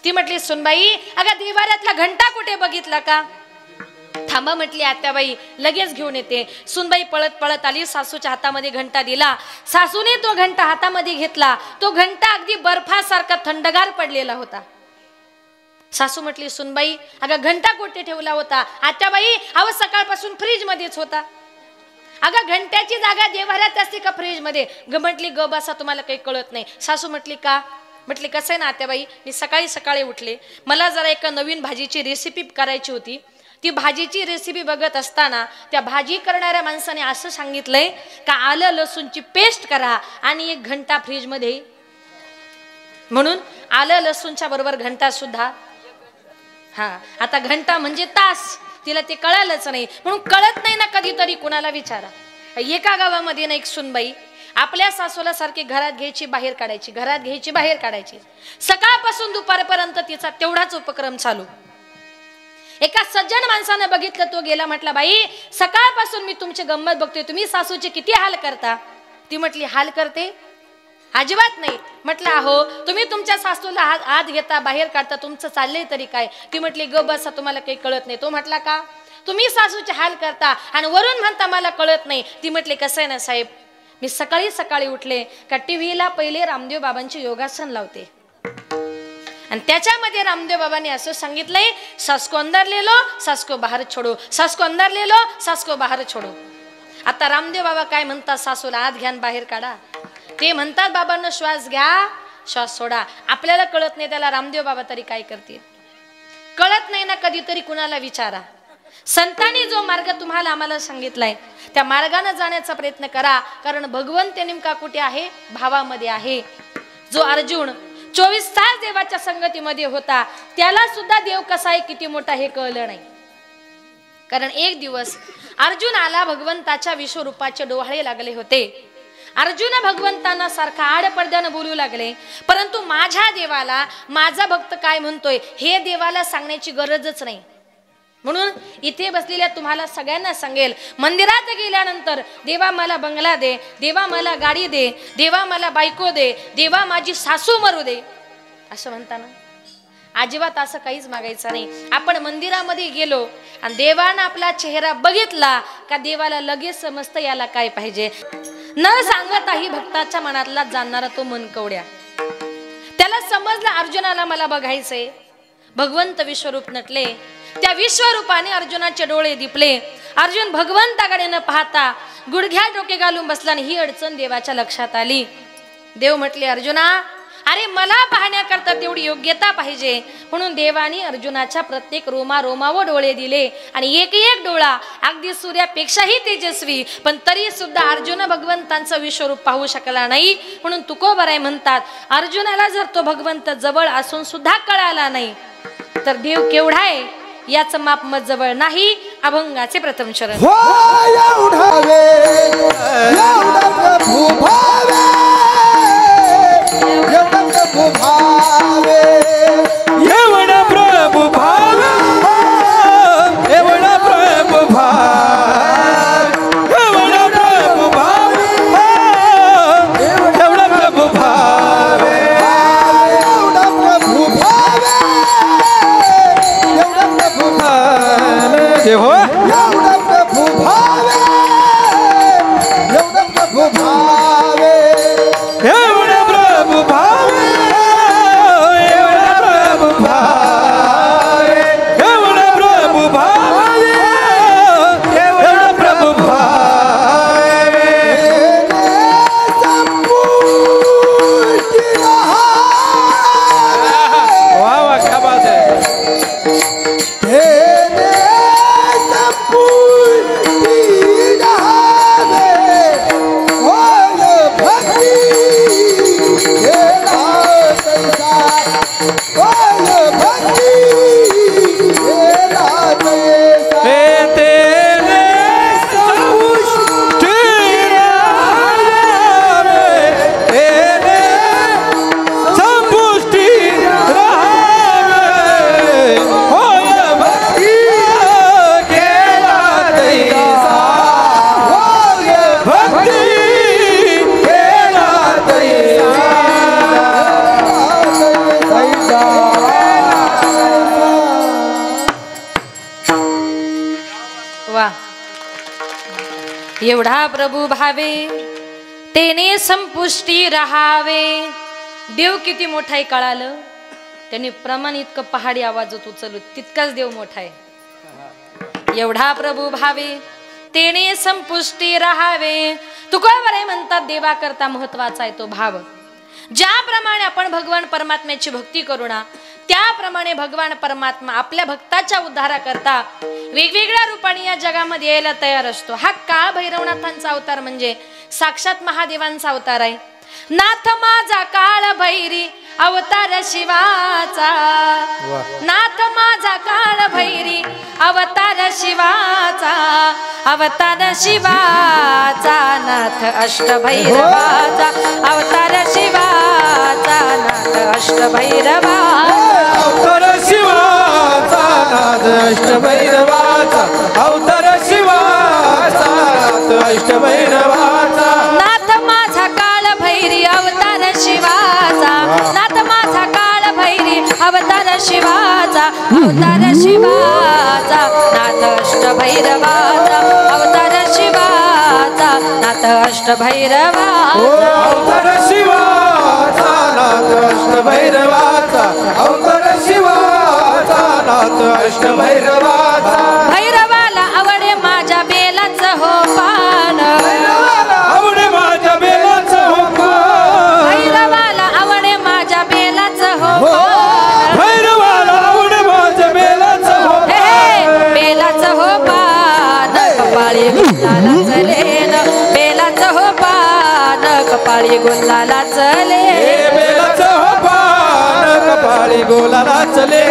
ती म्हटली सुनबाई, अगं देव्हाऱ्यातला घंटा कुठे बघितला का? थांबा म्हटली आत्याबाई, लगेच घेऊन येते. सुनबाई पळत पळत आली, सासूच्या हातामध्ये घंटा दिला. सासूने तो घंटा हातामध्ये घेतला. तो घंटा अगदी बर्फासारखा थंडगार पडलेला होता. सासू म्हटली सुनबाई, अगं घंटा कुठे ठेवला होता? आत्याबाई, अहो सकाळपासून फ्रीज मध्येच होता. अगं घंट्याची जागा देव्हाऱ्यात असते का फ्रीज मध्ये? म्हटली ग बसा, तुम्हाला काही कळत नाही. सासू म्हटली का? म्हटली कसं आहे ना आत्याबाई, मी सकाळी सकाळी उठले, मला जरा एका नवीन भाजीची रेसिपी करायची होती. ती भाजीची रेसिपी बघत असताना त्या भाजी करणाऱ्या माणसाने असं सांगितलंय का आलं लसूणची पेस्ट करा आणि एक घंटा फ्रीज मध्ये. म्हणून आलं लसूणच्या बरोबर घंटा सुद्धा. हा, आता घंटा म्हणजे तास, तिला ते कळालंच नाही. म्हणून कळत नाही ना, कधीतरी कुणाला विचारा. एका गावामध्ये ना एक सुनबाई आपल्या सासूला सारखी घरात घ्यायची बाहेर काढायची, घरात घ्यायची बाहेर काढायची. सकाळपासून दुपारपर्यंत तिचा तेवढाच उपक्रम चालू. एका सज्जन माणसाने बघितलं, तो गेला, म्हटला बाई सकाळपासून मी तुमची गंमत बघतोय, तुम्ही सासूचे किती हाल करता? ती म्हटली हाल करते? अजिबात नाही. म्हटलं अहो तुम्ही तुमच्या सासूला आत घेता बाहेर काढता, तुमचं चाललंय तरी काय? ती म्हटली ग बसा, तुम्हाला काही कळत नाही. तो म्हटला का? तुम्ही सासूचे हाल करता आणि वरून म्हणता मला कळत नाही. ती म्हटली कसं आहे ना साहेब, मी सकाळी सकाळी उठले का टीव्हीला पहिले रामदेव बाबांचे योगासन लावते, आणि त्याच्यामध्ये रामदेव बाबांनी असं सांगितलंय, सास को अंदर ले लो सास को बाहर छोडो, सास को अंदर ले लो सास को बाहर छोडो. आता रामदेव बाबा काय म्हणतात? सासूला आत घ्या बाहेर काढा. ते म्हणतात बाबांना श्वास घ्या श्वास सोडा. आपल्याला कळत नाही, त्याला रामदेव बाबा तरी काय करतील? कळत नाही ना, कधीतरी कुणाला विचारा. संतांनी जो मार्ग तुम्हाला आम्हाला सांगितलाय त्या मार्गाने जाण्याचा प्रयत्न करा, कारण भगवंत नेमका कुठे आहे? भावामध्ये आहे. जो अर्जुन 24 तास देवाच्या संगतीमध्ये होता, त्याला सुद्धा देव कसा आहे, किती मोठा हे कळलं नाही. कारण एक दिवस अर्जुन आला, भगवंताच्या विश्वरूपाचे डोहाळे लागले होते. अर्जुन भगवंतांना सारखा आडपडद्यानं बोलू लागले, परंतु माझ्या देवाला माझा भक्त काय म्हणतोय हे देवाला सांगण्याची गरजच नाही. म्हणून इथे बसलेल्या तुम्हाला सगळ्यांना सांगेल, मंदिरात गेल्यानंतर देवा मला बंगला दे, देवा मला गाडी दे, देवा मला बायको दे, देवा माझी सासू मरू दे, असं म्हणताना अजिबात असं काहीच मागायचं नाही. आपण मंदिरामध्ये गेलो आणि देवानं आपला चेहरा बघितला का देवाला लगेच समजतं याला काय पाहिजे. न सांगताही भक्ताच्या मनातला जाणणारा तो मनकवड्या. त्याला समजलं अर्जुनाला मला बघायचंय. भगवंत विश्वरूप नटले, त्या विश्वरूपाने अर्जुनाचे डोळे दिपले. अर्जुन भगवंताकडे न पाहता गुडघ्यात डोके घालून बसला आणि ही अडचण देवाच्या लक्षात आली. देव म्हटले अर्जुना, अरे मला पाहण्याकरता तेवढी योग्यता पाहिजे, म्हणून देवाने अर्जुनाच्या प्रत्येक रोमा रोमावर डोळे दिले आणि एक एक डोळा अगदी सूर्यापेक्षाही तेजस्वी, पण तरी सुद्धा अर्जुन भगवंतांचं विश्वरूप पाहू शकला नाही. म्हणून तुकोबराय म्हणतात, अर्जुनाला जर तो भगवंत जवळ असून सुद्धा कळाला नाही तर देव केवढा आहे याचं माप मत जवळ नाही. अभंगाचे प्रथम चरण. एवढा प्रभु भाव, एवढा प्रभु भाव, एवढा प्रभु भाव, एवढा प्रभु भाव, एवढा प्रभु भाव, एवढा प्रभु भाव, देव एवढा प्रभु भाव, एवढा प्रभु भाव, एवढा प्रभु भाव, वा एवढा प्रभू भावे तेने संपुष्टी राहावे. देव किती मोठा आहे कळालं. त्यांनी प्रमाण इतकं पहाडी आवाजात उचलू तितकाच देव मोठा आहे. एवढा प्रभू भावे तेने संपुष्टी राहावे. तुकोबरे म्हणतात देवा करता महत्वाचा आहे तो भाव. ज्याप्रमाणे आपण भगवान परमात्म्याची भक्ती करू ना त्याप्रमाणे भगवान परमात्मा आपल्या भक्ताच्या उद्धाराकरता वेगवेगळ्या रूपाने या जगामध्ये यायला तयार असतो. हा काळ भैरवनाथांचा अवतार म्हणजे साक्षात महादेवांचा अवतार आहे. नाथ माझा काळ भैरी अवतार शिवाचा. नाथ माझा काळ भैरी अवतार शिवाचा. अवतार शिवाचा नाथ अष्टभैरवाचा. अवतार शिवाचा नाथ अष्टभैरवाचा. अवतार शिवाचा नाथ अष्टभैरवाचा. अवतार शिवाचा नाथ अष्टभैरवाचा. नाथ माझा काळ भैरी अवतार शिवाचा. नाथ माझा काळ भैरी अवतार शिवाचा. अवतार शिवाचा नाथ अष्टभैरवाचा. अवतार शिवाचा नाथ अष्टभैरवाचा. अवतार शिवाचा नाथ अष्टभैरवाचा. अवतार शिवाचा नाथ अष्टभैरवाचा. भैरवाला आवडे माझ्या बेलाचं हो पान. आवडे माझ्या बेलाचं हो पान. भैरवाला आवडे माझ्या बेलाचं हो पान. भैरवाला आवडे माझ्या बेलाचं हो हे बेलाचं हो पान. कपाळी गुलाला चलेन. बेलाचं हो पान. कपाळी गुलाला चले. बेलाचं हो पान. कपाळी गोलाला चले.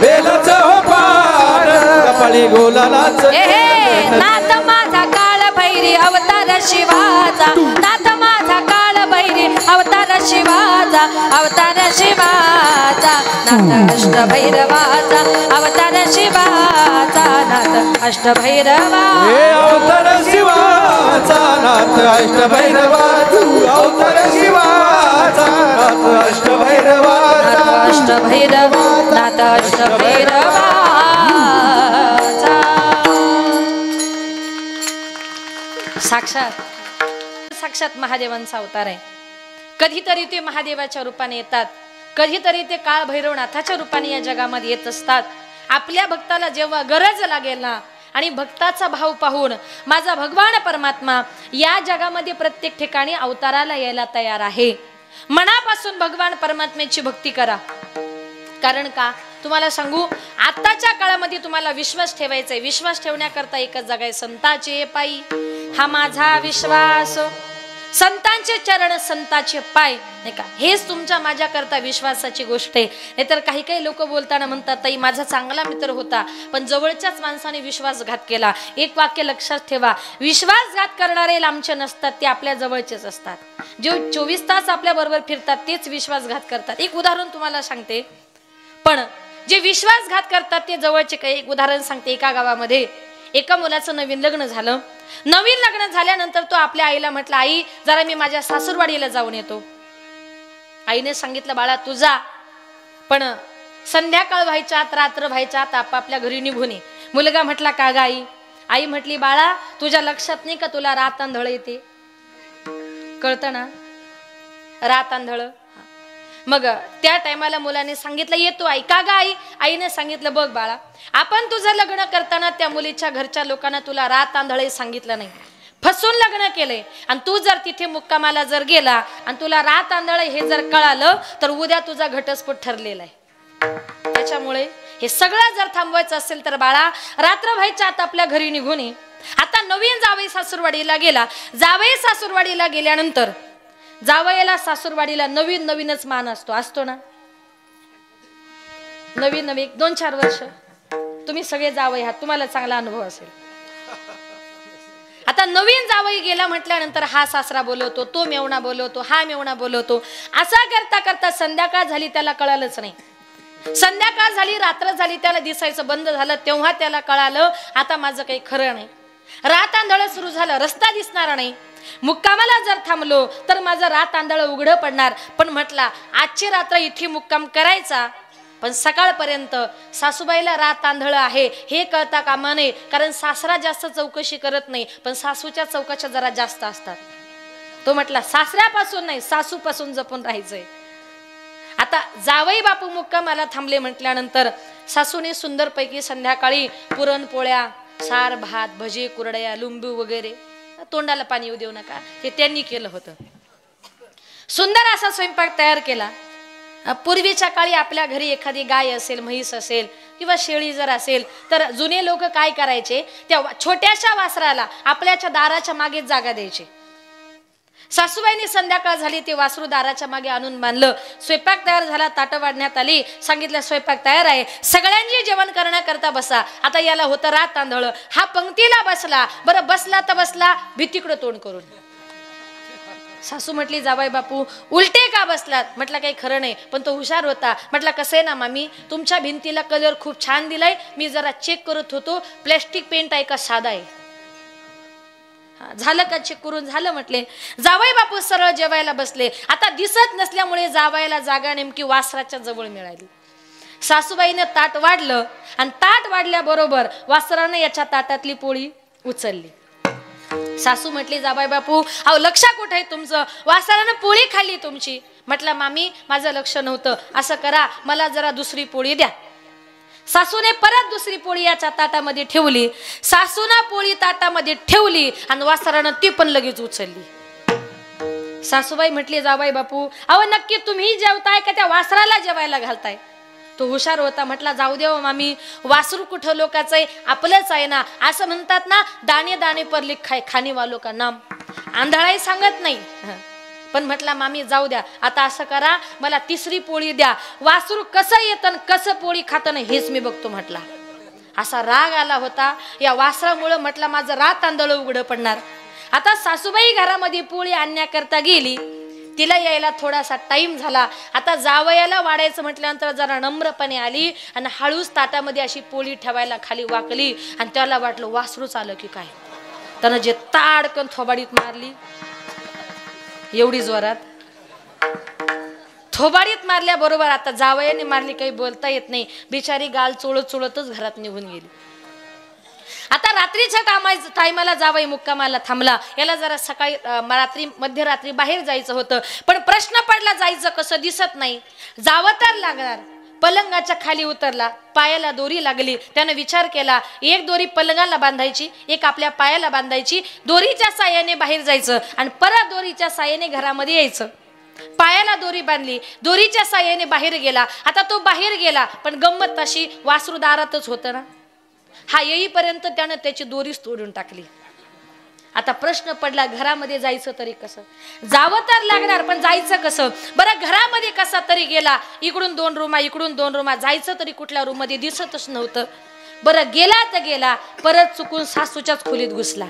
बेलाचं हो पान. कपाळी गोलाला चले. हे नाथ माझा काळ भैरी अवतार शिवाचा. नाथ माझा काळ भैरी अवतार शिवाचा. अवतार शिवाचा नाथ अष्टभैरवाचा. अवतार शिवाचा नाथ अष्टभैरवाचा. हे अवतार शिवाचा नाथ अष्टभैरवाचा. अवतार शिवाचा नाथ अष्टभैरवाचा. नाथ अष्टभैरव नाथ अष्टभैरवाचा. साक्षात महादेवांचा अवतार आहे. कधीतरी ते महादेवाच्या रूपाने येतात. कधीतरी ते काळ भैरवनाथाच्या रूपाने या जगामध्ये येत असतात. आपल्या भक्ताला जेव्हा गरज लागेल ना आणि भक्ताचा भाव पाहून माझा भगवान परमात्मा या जगामध्ये प्रत्येक ठिकाणी अवताराला यायला तयार आहे. मनापासून भगवान परमात्म्याची भक्ती करा. कारण का तुम्हाला सांगू आताच्या काळामध्ये तुम्हाला विश्वास ठेवायचा आहे. विश्वास ठेवण्याकरता एकच जागा आहे संतांचे पायी. हा माझा विश्वास. संतांचे चरण संतांचे पाय नाही का हेच तुमच्या माझ्या करता विश्वासाची गोष्ट आहे. नाहीतर काही काही लोक बोलताना म्हणतात ताई माझा चांगला मित्र होता पण जवळच्याच माणसाने विश्वासघात केला. एक वाक्य लक्षात ठेवा विश्वासघात करणारे लांबचे नसतात ते आपल्या जवळचेच असतात. जे 24 तास आपल्या बरोबर फिरतात तेच विश्वासघात करतात. एक उदाहरण तुम्हाला सांगते. पण जे विश्वासघात करतात ते जवळचे. काही एक उदाहरण सांगते. एका गावामध्ये एका मुलाचं नवीन लग्न झालं. नवीन लग्न झाल्यानंतर तो आपल्या आईला म्हटला आई जरा मी माझ्या सासूरवाडीला जाऊन येतो. आईने सांगितलं बाळा तू जा पण संध्याकाळ व्हायच्या आत रात्र व्हायच्या आत आपापल्या घरी निघून ये. मुलगा म्हटला का ग आई. आई म्हटली बाळा तुझ्या लक्षात नाही का तुला रात आंधळ येते. कळतं ना रात आंधळ. मग त्या टायमाला मुलाने सांगितलं येतो आई. का ग आई. आईने सांगितलं बघ बाळा आपण तुझं लग्न करताना त्या मुलीच्या घरच्या लोकांना तुला रात आंधळे सांगितलं नाही. फसून लग्न केलंय आणि तू जर तिथे मुक्कामाला जर गेला आणि तुला रात आंधळे हे जर कळालं तर उद्या तुझा घटस्फोट ठरलेला आहे. त्याच्यामुळे हे सगळं जर थांबवायचं असेल तर बाळा रात्र व्हायच्या आत आपल्या घरी निघून ये. आता नवीन जावई सासूरवाडीला गेला. जावई सासूरवाडीला गेल्यानंतर जावयाला सासूरवाडीला नवीन नवीनच मान असतो ना. नवीन 2-4 वर्ष तुम्ही सगळे जावई आहात तुम्हाला चांगला अनुभव असेल. आता नवीन जावई गेला म्हटल्यानंतर हा सासरा बोलवतो तो मेवणा बोलवतो हा मेवणा बोलवतो. असा करता करता संध्याकाळ झाली त्याला कळालंच नाही. संध्याकाळ झाली रात्र झाली त्याला दिसायचं बंद झालं. तेव्हा त्याला कळालं आता माझं काही खरं नाही. रात आंधळ सुरू झालं. रस्ता दिसणार नाही. मुक्कामाला जर थांबलो तर माझं रात आंधळ उघडं पडणार. पण म्हटला आजची रात्र इथे मुक्काम करायचा पण सकाळपर्यंत सासूबाईला रात तांदळ आहे हे कळता कामा नये, कारण सासरा जास्त चौकशी करत नाही, पण सासूच्या चौकशा जरा जास्त असतात. तो म्हटला सासऱ्यापासून नाही, सासूपासून जपून राहायचंय. आता जावई बापू मुक्कामाला थांबले म्हटल्यानंतर सासूने सुंदरपैकी संध्याकाळी पुरणपोळ्या, सार भात, भजी, कुरड्या, लिंबू वगैरे, तोंडाला पाणी येऊ देऊ नका, ते त्यांनी केलं होतं. सुंदर असा स्वयंपाक तयार केला. पूर्वीच्या काळी आपल्या घरी एखादी गाय असेल, म्हैस असेल किंवा शेळी जर असेल तर जुने लोक काय करायचे, त्या छोट्याशा वासराला आपल्याच्या दाराच्या मागे जागा द्यायचे. सासूबाईंनी संध्याकाळ झाली ते वासरू दाराच्या मागे आणून बांधलं. स्वयंपाक तयार झाला, ताटं वाढण्यात आली. सांगितलं स्वयंपाक तयार आहे, सगळ्यांनी जेवण करण्याकरता बसा. आता याला होतं रात तांदळ. हा पंक्तीला बसला. बरं बसला तर बसला भीतीकडे तोंड करून. सासू म्हटली जावाई बापू उलटे का बसलात? म्हटलं काही खरं नाही, पण तो हुशार होता. म्हटलं कसं आहे ना मामी, तुमच्या भिंतीला कलर खूप छान दिलाय, मी जरा चेक करत होतो, प्लॅस्टिक पेंट आहे का साधा आहे? झालं का चेक करून? झालं म्हटले. जावाई बापू सरळ जेवायला बसले. आता दिसत नसल्यामुळे जावायला जागा नेमकी वासराच्या जवळ मिळाली. सासूबाईने ताट वाढलं आणि ताट वाढल्याबरोबर वासराने याच्या ताटातली पोळी उचलली. सासू म्हटली जाबाई बापू अहो लक्ष कुठे आहे तुमचं? वासरानं पोळी खाल्ली तुमची. म्हटलं मामी माझं लक्ष नव्हतं, असं करा मला जरा दुसरी पोळी द्या. सासूने परत दुसरी पोळी याच्या ताटामध्ये ठेवली. सासूना पोळी ताटामध्ये ठेवली आणि वासरानं ती पण लगेच उचलली. सासूबाई म्हटली जाबाई बापू अहो नक्की तुम्ही जेवताय का त्या वासराला जेवायला घालताय? तो हुशार होता. म्हटला जाऊ देव मामी, वासरू कुठं लोकाचं आहे, आपलंच आहे ना. असं म्हणतात ना दाणे दाणे पर लिखाय खाने वालों का नाम. आंधळाही सांगत नाही. पण म्हटला मामी जाऊ द्या, आता असं करा मला तिसरी पोळी द्या. वासरू कसं येतं कसं पोळी खातं हेच मी बघतो म्हटला. असा राग आला होता या वासरामुळे. म्हटला माझं रात तांदळ उघडं पडणार. आता सासूबाई घरामध्ये पोळी आणण्याकरता गेली. तिला यायला थोडासा टाइम झाला. आता जावयाला वाढायचं म्हटल्यानंतर जरा नम्रपणे आली आणि हळूच ताटामध्ये अशी पोळी ठेवायला खाली वाकली आणि त्याला वाटलं वासरूच आलं की काय. त्यानं जे ताडकन थोबाडीत मारली, एवढी जोरात थोबाडीत मारल्याबरोबर आता जावयाने मारली, काही बोलता येत नाही. बिचारी गाल चोळत चोळतच घरात निघून गेली. आता रात्रीच्या टायमाला जावई मुक्कामाला थांबला. याला जरा सकाळी रात्री मध्यरात्री बाहेर जायचं होतं, पण प्रश्न पडला जायचं कसं, दिसत नाही. जावं तर लागणार. पलंगाच्या खाली उतरला, पायाला दोरी लागली. त्यानं विचार केला एक दोरी पलंगाला बांधायची, एक आपल्या पायाला बांधायची. दोरीच्या साह्याने बाहेर जायचं आणि परत दोरीच्या साह्याने घरामध्ये यायचं. पायाला दोरी बांधली, दोरीच्या साह्याने बाहेर गेला. आता तो बाहेर गेला, पण गंमत तशी वासरू दारातच होतं ना. हा येईपर्यंत त्यानं त्याची दोरीच तोडून टाकली. आता प्रश्न पडला घरामध्ये जायचं तरी कसं? जावं तर लागणार, पण जायचं कसं? बरं घरामध्ये कसा तरी गेला. इकडून 2 रूमा, इकडून 2 रूमा, जायचं तरी कुठल्या रूम मध्ये दिसतच नव्हतं. बरं गेला तर गेला, परत चुकून सासूच्याच खोलीत घुसला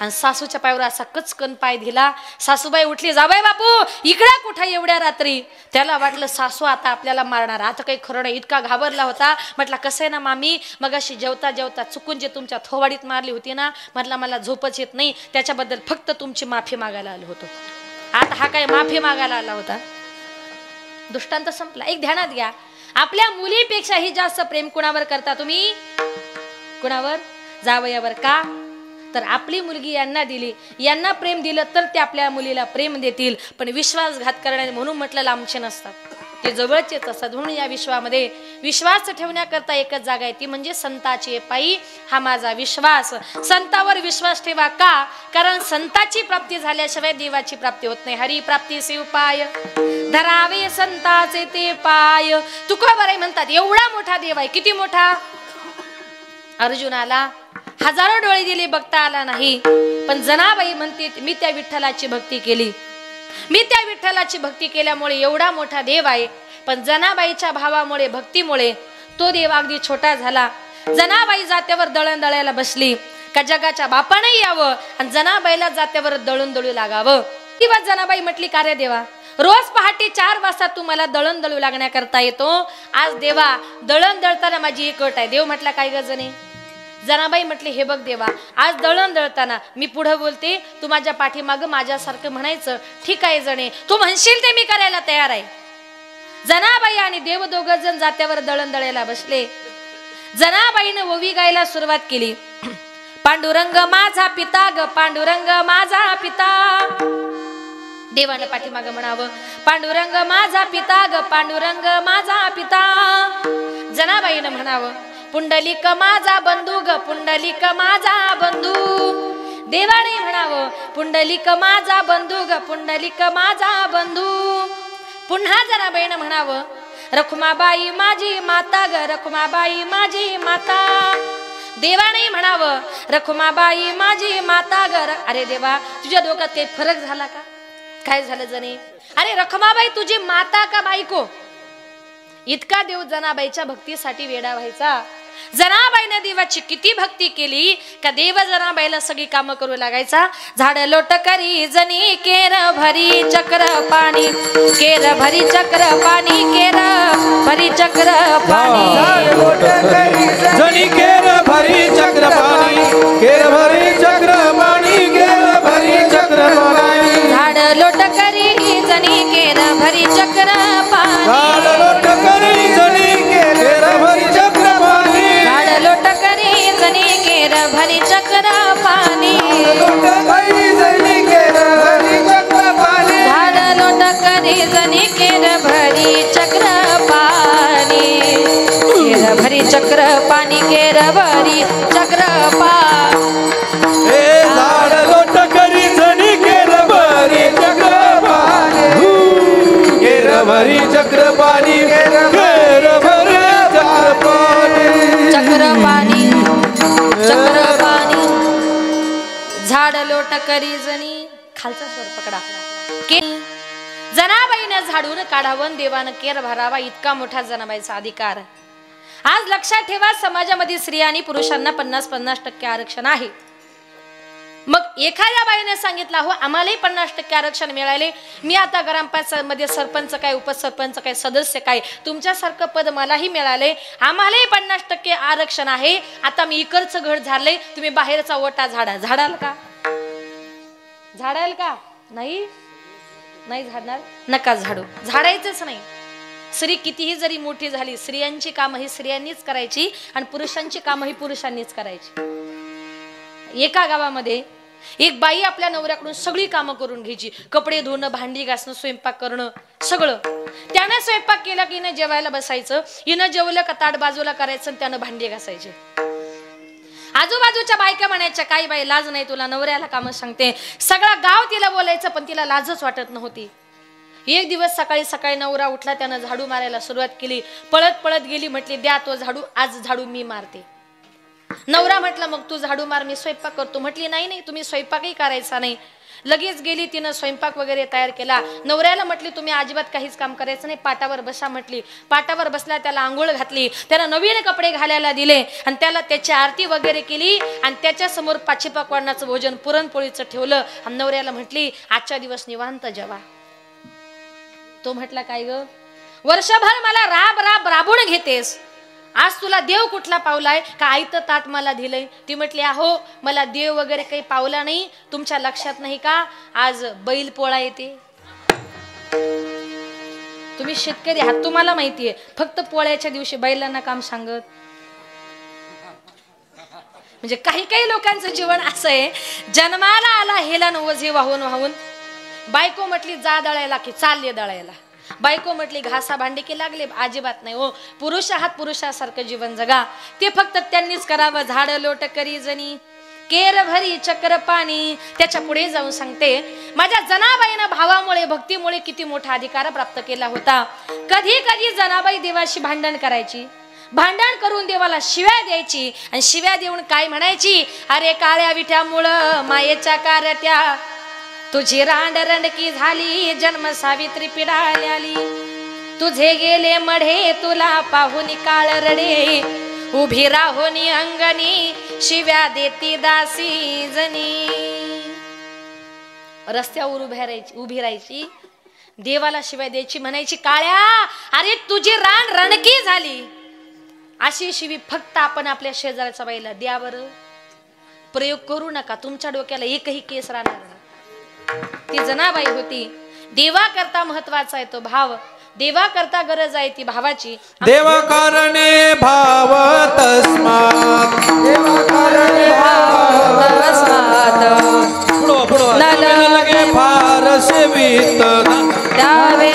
आणि सासूच्या पायावर असा कचकन पाय दिला. सासूबाई उठली, जाबाई बापू इकडे कुठे एवढ्या रात्री? त्याला वाटलं सासू आता आपल्याला मारणार, आता काही खरं नाही. इतका घाबरला होता. म्हटलं कसं आहे ना मामी, मग अशी जेवता जेवता चुकून जे तुमच्या थोवाडीत मारली होती ना, म्हटलं मला झोपच येत नाही, त्याच्याबद्दल फक्त तुमची माफी मागायला आलो होतो. आता हा काय माफी मागायला आला होता? दृष्टांत संपला. एक ध्यानात घ्या, आपल्या मुलीपेक्षाही जास्त प्रेम कुणावर करता तुम्ही? कुणावर? जावयावर. का तर आपली मुलगी यांना दिली, यांना प्रेम दिलं तर ते आपल्या मुलीला प्रेम देतील. पण विश्वासघात करणारे म्हणून म्हटलं लांबचे नसतात, ते जवळचेच असतात. म्हणून या विश्वामध्ये विश्वास ठेवण्याकरता एकच जागा आहे, ती म्हणजे संताची पायी. हा माझा विश्वास. संतावर विश्वास ठेवा. का? कारण संताची प्राप्ती झाल्याशिवाय देवाची प्राप्ती होत नाही. हरी प्राप्ती शिव पाय धरावे संताचे ते पाय. तुकोबाराई म्हणतात एवढा मोठा देव आहे. किती मोठा? अर्जुनाला हजारो डोळे दिले, बघता आला नाही. पण जनाबाई म्हणते मी त्या विठ्ठलाची भक्ती केली. मी त्या विठ्ठलाची भक्ती केल्यामुळे एवढा मोठा देव आहे. पण जनाबाईच्या भावामुळे, भक्तीमुळे तो देव अगदी छोटा झाला. जनाबाई जात्यावर दळण दळायला बसली का जगाच्या बापाने यावं आणि जनाबाईला जात्यावर दळून दळू लागावं. किंवा जनाबाई म्हटली का रे देवा, रोज पहाटे 4 वाजता तू मला दळण दळू लागण्याकरता येतो. आज देवा दळण दळताना माझी एक अट आहे. देव म्हटला काय ग जणे? जनाबाई म्हटली हे बघ देवा, आज दळण दळताना मी पुढे बोलते, तू माझ्या पाठीमागं माझ्यासारखं म्हणायचं. ठीक आहे जणे, तू म्हणशील ते मी करायला तयार आहे. जनाबाई आणि देव दोघं जण जात्यावर दळण दळायला बसले. जनाबाईनं ओवी गायला सुरुवात केली. पांडुरंग माझा पिता ग पांडुरंग माझा पिता. देवानं पाठीमागं म्हणावं पांडुरंग माझा पिता ग पांडुरंग माझा पिता. जनाबाईनं म्हणावं पुंडलिक माझा बंधू ग पुंडलिक माझा बंधू. देवाने म्हणावं पुंडलिक माझा बंधू ग पुंडलिक माझा बंधू. पुन्हा जनाबाईनं म्हणावं रखुमाबाई माझी माता ग रखुमाबाई माझी माता. देवाने म्हणावं रखुमाबाई माझी माता ग. अरे देवा तुझ्या डोक्यात काही फरक झाला का? काय झालं जणे? अरे रखुमाबाई तुझी माता का बायको? इतका देव जनाबाईच्या भक्तीसाठी वेडा व्हायचा. जनाबाईने देवाची किती भक्ती केली का देव जनाबाईला सगळी कामं करू लागायचा. झाड लोट करी जनी केर भरी चक्र पाणी केर भरी चक्र पाणी केर भरी चक्र पाणी जनी केर भरी चक्र पाणी केर भरी चक्र पाणी केर भरी चक्र पाणी. झाड लोट करी जनी केर भरी चक्र पाणी झाड लोट करी जनी केर भरी चक्र पाणी झाड लोट करी जनी केर भरी चक्र पाणी लोट करी जनी केर भरी चक्र पाणी झाड लोट करी जनी केर भरी चक्र पाणी केर भरी चक्र पाणी केर भरी चक्र पाणी. ए झाड लोट करी जनी केर भरी चक्र पाणी केर भरी चक्र पाणी केर भरी चक्र पाणी चक्र पाणी चक्र पाणी. झाड लोट करी जनी खालचा स्वर पकडा. जनाबाईने झाडून काढावं देवानं केर भरावा इतका मोठा जनाबाईचा अधिकार. आज लक्षात ठेवा समाजामध्ये स्त्रिया आणि पुरुषांना 50-50% आरक्षण आहे. मग एखाद्या बाईने सांगितलं हो आम्हालाही 50% आरक्षण मिळाले. मी आता ग्रामपंचायत मध्ये सरपंच काय उपसरपंच काय सदस्य काय तुमच्यासारखं पद मलाही मिळाले. आम्हालाही 50% आरक्षण आहे. आता मी इकडचं घर झालंय तुम्ही बाहेरचा ओटा झाडा. झाडाल का? झाडाल का? नाही नाही झाडणार. नका झाडू. झाडायचंच नाही. स्त्री कितीही जरी मोठी झाली स्त्रियांची कामं ही स्त्रियांनीच करायची आणि पुरुषांची कामं ही पुरुषांनीच करायची. एका गावामध्ये एक बाई आपल्या नवऱ्याकडून सगळी कामं करून घ्यायची. कपडे धुणं भांडी घासणं स्वयंपाक करणं सगळं. त्यानं स्वयंपाक केला की हिनं जेवायला बसायचं. हिनं जेवलं का ताट बाजूला करायचं आणि त्यानं भांडी घासायचे. आजूबाजूच्या बायका म्हणायच्या काही बाई लाज नाही तुला नवऱ्याला कामं सांगते. सगळा गाव तिला बोलायचं पण तिला लाजच वाटत नव्हती. एक दिवस सकाळी सकाळी नवरा उठला त्यानं झाडू मारायला सुरुवात केली. पळत पळत गेली म्हटली द्या तो झाडू आज झाडू मी मारते. नवरा म्हटला मग तू झाडू मार मी स्वयंपाक करतो. म्हटली नाही नाही तुम्ही स्वयंपाकही करायचा नाही. लगेच गेली तिनं स्वयंपाक वगैरे तयार केला. नवऱ्याला म्हटली तुम्ही अजिबात काहीच काम करायचं नाही पाटावर बसा म्हटली. पाटावर बसला त्याला आंघोळ घातली. त्याला नवीन कपडे घालायला दिले आणि त्याला त्याची आरती वगैरे केली आणि त्याच्या समोर 5 पकवानाचं भोजन पुरणपोळीचं ठेवलं आणि नवऱ्याला म्हटली आजच्या दिवस निवांत जेवा. तो म्हटला काय ग वर्षभर मला राब राब राबून घेतेस आज तुला देव कुठला पावलाय का आयतं ताट मला दिलंय. ती म्हटली अहो मला देव वगैरे काही पावला नाही. तुमच्या लक्षात नाही का आज बैल पोळा येते. तुम्ही शेतकरी आहात तुम्हाला माहितीये फक्त पोळ्याच्या दिवशी बैलांना काम सांगत. म्हणजे काही काही लोकांचं जीवन असं आहे जन्माला आला हेला ओझे वाहून वाहून. बायको म्हटली जा दळायला की चालले दळायला. बायको म्हटली घासा भांडी की लागले अजिबात नाही हो. पुरुष आहात पुरुषासारखं जीवन जगा. ते फक्त त्यांनीच करावं. झाड लोट करी जनी केर भरी चक्र पाणी. त्याच्या पुढे जाऊन सांगते माझ्या जनाबाईनं भावामुळे भक्तीमुळे किती मोठा अधिकार प्राप्त केला होता. कधी कधी जनाबाई देवाशी भांडण करायची. भांडण करून देवाला शिव्या द्यायची आणि शिव्या देऊन काय म्हणायची अरे काळ्या विठ्यामुळं मायेच्या कारट्या तुझी रांडरंडकी झाली जन्म सावित्री पिडाळली. तुझे गेले मढे तुला पाहून काळ रडे उभी राहोनी अंगणी शिव्या देती दासी जनी. रस्त्यावर उभी राहायची देवाला शिव्या द्यायची म्हणायची काळ्या अरे तुझी रान रणकी झाली. अशी शिवी फक्त आपण आपल्या शेजारच्या बाईला द्या बरं. प्रयोग करू नका तुमच्या डोक्याला एकही केस राहणार. ती जनाबाई होती. देवा करता महत्वाचा आहे तो भाव. देवा करता गरज आहे ती भावाची. देवा कारणे भाव तस्मात् देवा कारणे भाव तस्मात् लगे फार सेवित द्यावे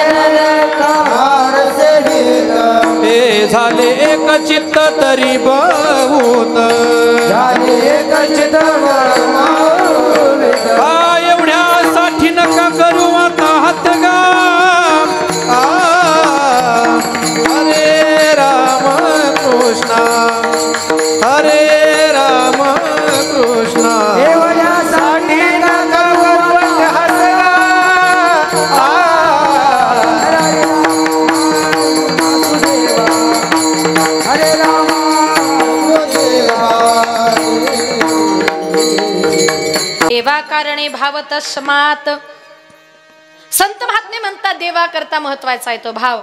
फार सेवित हे झाले एक चित्त तरी बहुत झाले एक चित्त एवढ्यासाठी नका करू आता हातगा. हरे राम कृष्ण हरे राम कृष्ण एवढ्यासाठी नका करू हातगा. हरे राम देवा कारणे भाव तस्मात्. संत महात्मे म्हणतात देवा करता महत्वाचा आहे तो भाव.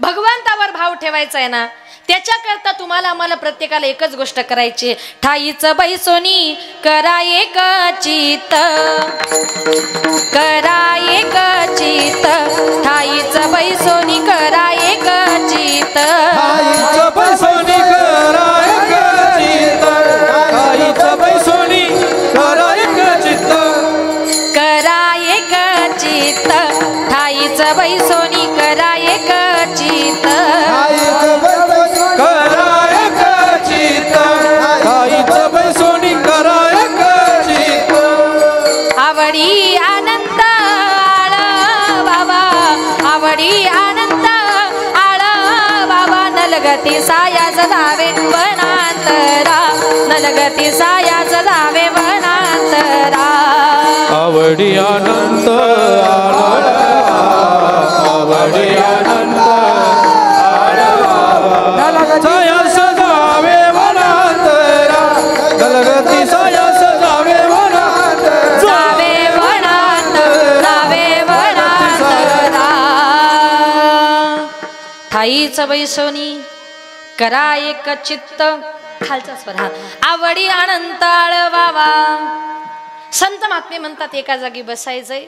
भगवंतावर भाव ठेवायचा आहे ना, त्याच्याकरता तुम्हाला आम्हाला प्रत्येकाला एकच गोष्ट करायची. ठाईच बैसोनी करा एक चित्त करा एक चित्त ठाईच बैसोनी करा एक चित्त बैसोनी करा एक चित्त आईचं बैसोनी करा एक चित्त करा एक चित्त ठाईच बैसोनी करा एक चित्त करा एक चित्त आईचं बैसोनी करा एक चित्त. आवडी आनंद आळ बाबा आवडी आनंद आळ बाबा नलगती सायाच जावे वनांतरा नलगती सायाच जावे वनांतरा. आवडी आनंद आवडी आनंद सायास जावे वनांतरा नलगती सायास जावे वनांतरा जावे वनांत जावे वनांतरा. ठाईच बैसोनी करा एक चित्त खालचा स्वर हा आवडी अनंत आळवावा. संत महात्मे म्हणतात एका जागी बसायचंय,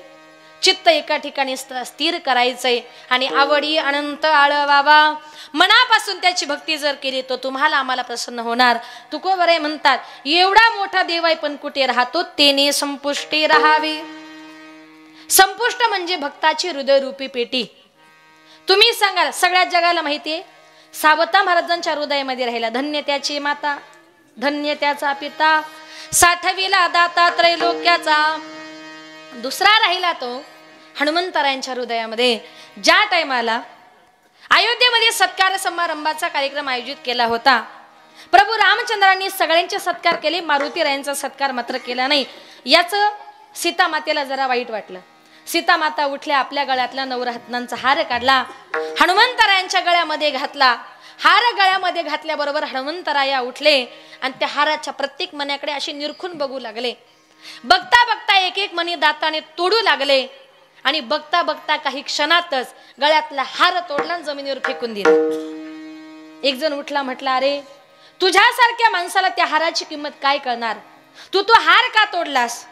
चित्त एका ठिकाणी स्थिर करायचंय आणि आवडी अनंत आळवावा. मनापासून त्याची भक्ती जर केली तो तुम्हाला आम्हाला प्रसन्न होणार. तुकोबरे म्हणतात एवढा मोठा देव आहे पण कुठे राहतो तेने संपुष्टी राहावी. संपुष्ट म्हणजे भक्ताची हृदयरूपी पेटी. तुम्ही सांगाल सगळ्याच जगाला माहितीये सावता महाराजांच्या हृदयामध्ये राहिला. धन्य त्याची माता धन्य त्याचा पिता साठविला दाता त्रैलोक्याचा. दुसरा राहिला तो हनुमंतरायांच्या हृदयामध्ये. ज्या टायमाला अयोध्येमध्ये सत्कार समारंभाचा कार्यक्रम आयोजित केला होता, प्रभू रामचंद्रांनी सगळ्यांचे सत्कार केले, मारुतीरायांचा सत्कार मात्र केला नाही. याचं सीता मातेला जरा वाईट वाटलं. सीता माता उठल्या, आपल्या गळ्यातला नवरत्नांचा हार काढला, हनुमंतरायांच्या गळ्यामध्ये घातला. हार गळ्यामध्ये घातल्याबरोबर हनुमंतराया उठले आणि त्या हाराच्या प्रत्येक मण्याकडे असे निरखून बघू लागले. बघता बघता एक एक मणी दाताने तोडू लागले आणि बघता बघता काही क्षणातच गळ्यातला हार तोडला आणि जमिनीवर फेकून दिला. एक जण उठला, म्हटला अरे तुझ्यासारख्या माणसाला त्या हाराची किंमत काय कळणार, तू तो हार का तोडलास?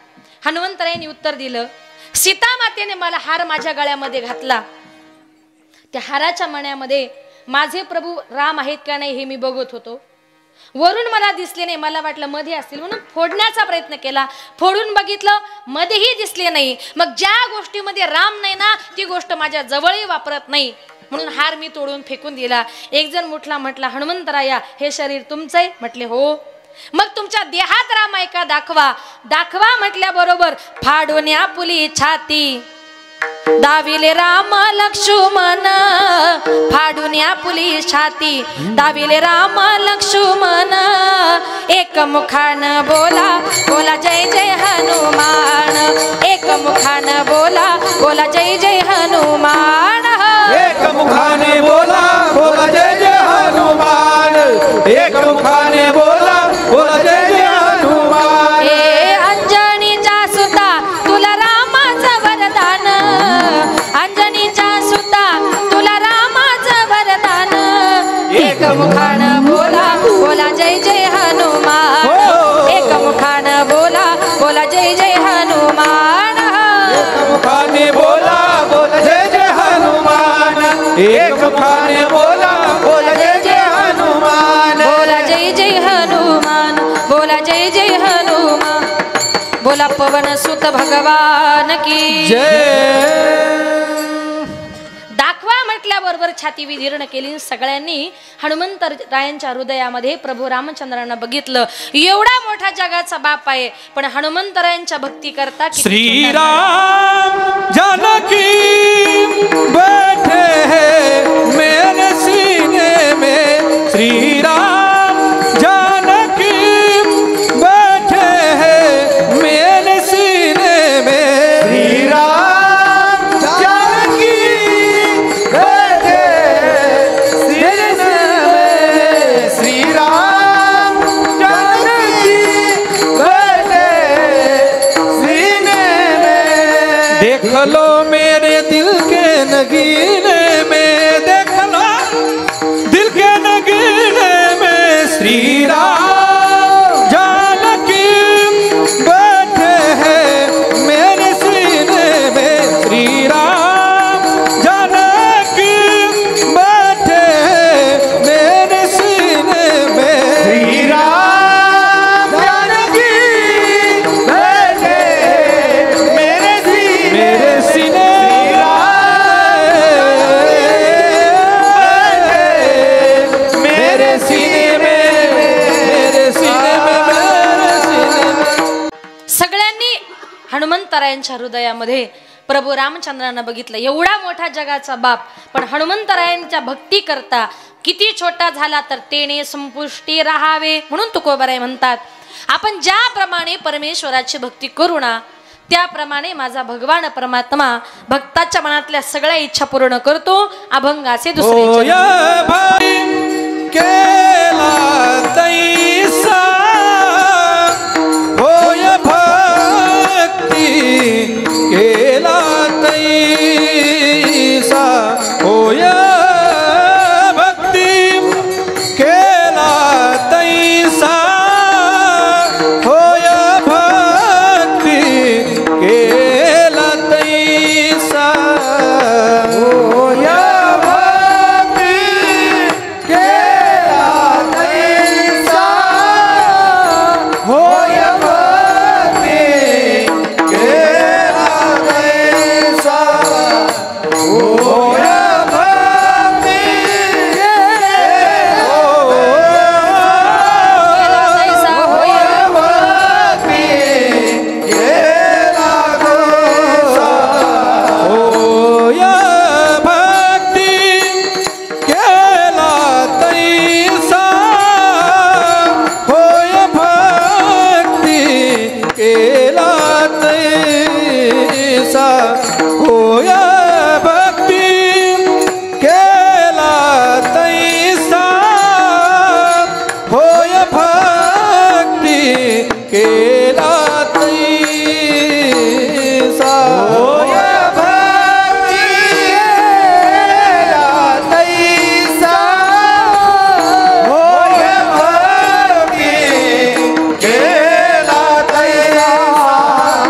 हनुमंतरायांनी उत्तर दिलं, सीता मातेने मला हार माझ्या गळ्यामध्ये घातला, त्या हाराच्या मण्यामध्ये माझे प्रभू राम आहेत का नाही हे मी बघत होतो. वरून मला दिसले नाही, मला वाटलं मध्ये असतील म्हणून फोडण्याचा प्रयत्न केला. फोडून बघितलं मध्येही दिसले नाही. मग ज्या गोष्टीमध्ये राम नाही ना ती गोष्ट माझ्या जवळही वापरत नाही म्हणून हार मी तोडून फेकून दिला. एक जण उठला, म्हटला हनुमंतराया हे शरीर तुमचंय? म्हटले हो. मग तुमच्या देहात राम आहे का दाखवा. दाखवा म्हटल्याबरोबर फाडून आपुली छाती दाविले राम लक्ष्मण, फाडून आपुली छाती दाविले राम लक्ष्मण. एक मुखान बोला बोला जय जय हनुमान, एक मुखान बोला बोला जय जय हनुमान. एक मुखाने बोला बोला जय जय हनुमान, एक मुखाने बोला बोला जय जय हनुमान. ए अंजनीचा सुता तुला रामाचं वरदान, अंजनीचा सुता तुला रामाचं वरदान. एक मुखान बोला बोला जय जय हनुमान, एक मुखान बोला बोला जय जय हनुमान. एक मुखाने बोला बोला जय जय हनुमान, मुखाने बोला बोला जय जय हनुमान बोला जय जय हनुमान बोला जय जय हनुमान बोला पवन सुत भगवान की जय दाखवा म्हटल्याबरोबर छाती विदीर्ण केली सगळ्यांनी हनुमंतरायांच्या हृदयामध्ये प्रभू रामचंद्रांना बघितलं एवढा मोठा जगाचा बाप आहे पण हनुमंतरायांच्या भक्ती करता श्री राम जानकी बैठे हैं मेरे सीने में श्री राम जानकी बैठे हैं मेरे सीने में श्री राम जानकी बैठे सीने में श्री राम जानकी बैठे सीने में देख लो मेरे दिल के नगीने में देख लो दिल के नगीने में श्री राम जानकी बैठे हैं मेरे सीने में श्री राम जानकी बैठे हैं मेरे सीने में श्री राम जानकी बैठे मेरे सीने मेरे सीने में मेरे सीने में सगळ्यांनी हनुमंतरायांच्या हृदयामध्ये प्रभू रामचंद्रांना बघितलं एवढा मोठा जगाचा बाप पण हनुमंतरायांच्या भक्ती करता किती छोटा झाला तर तेने संपुष्टी राहावे म्हणून तुकोबाराय म्हणतात आपण ज्याप्रमाणे परमेश्वराची भक्ती करू ना त्याप्रमाणे माझा भगवान परमात्मा भक्ताच्या मनातल्या सगळ्या इच्छा पूर्ण करतो अभंगाचे दुसरे केला तैसा होय भक्ती केला तैसा होय भक्ती केला तैसा होय भक्ती केला तैसा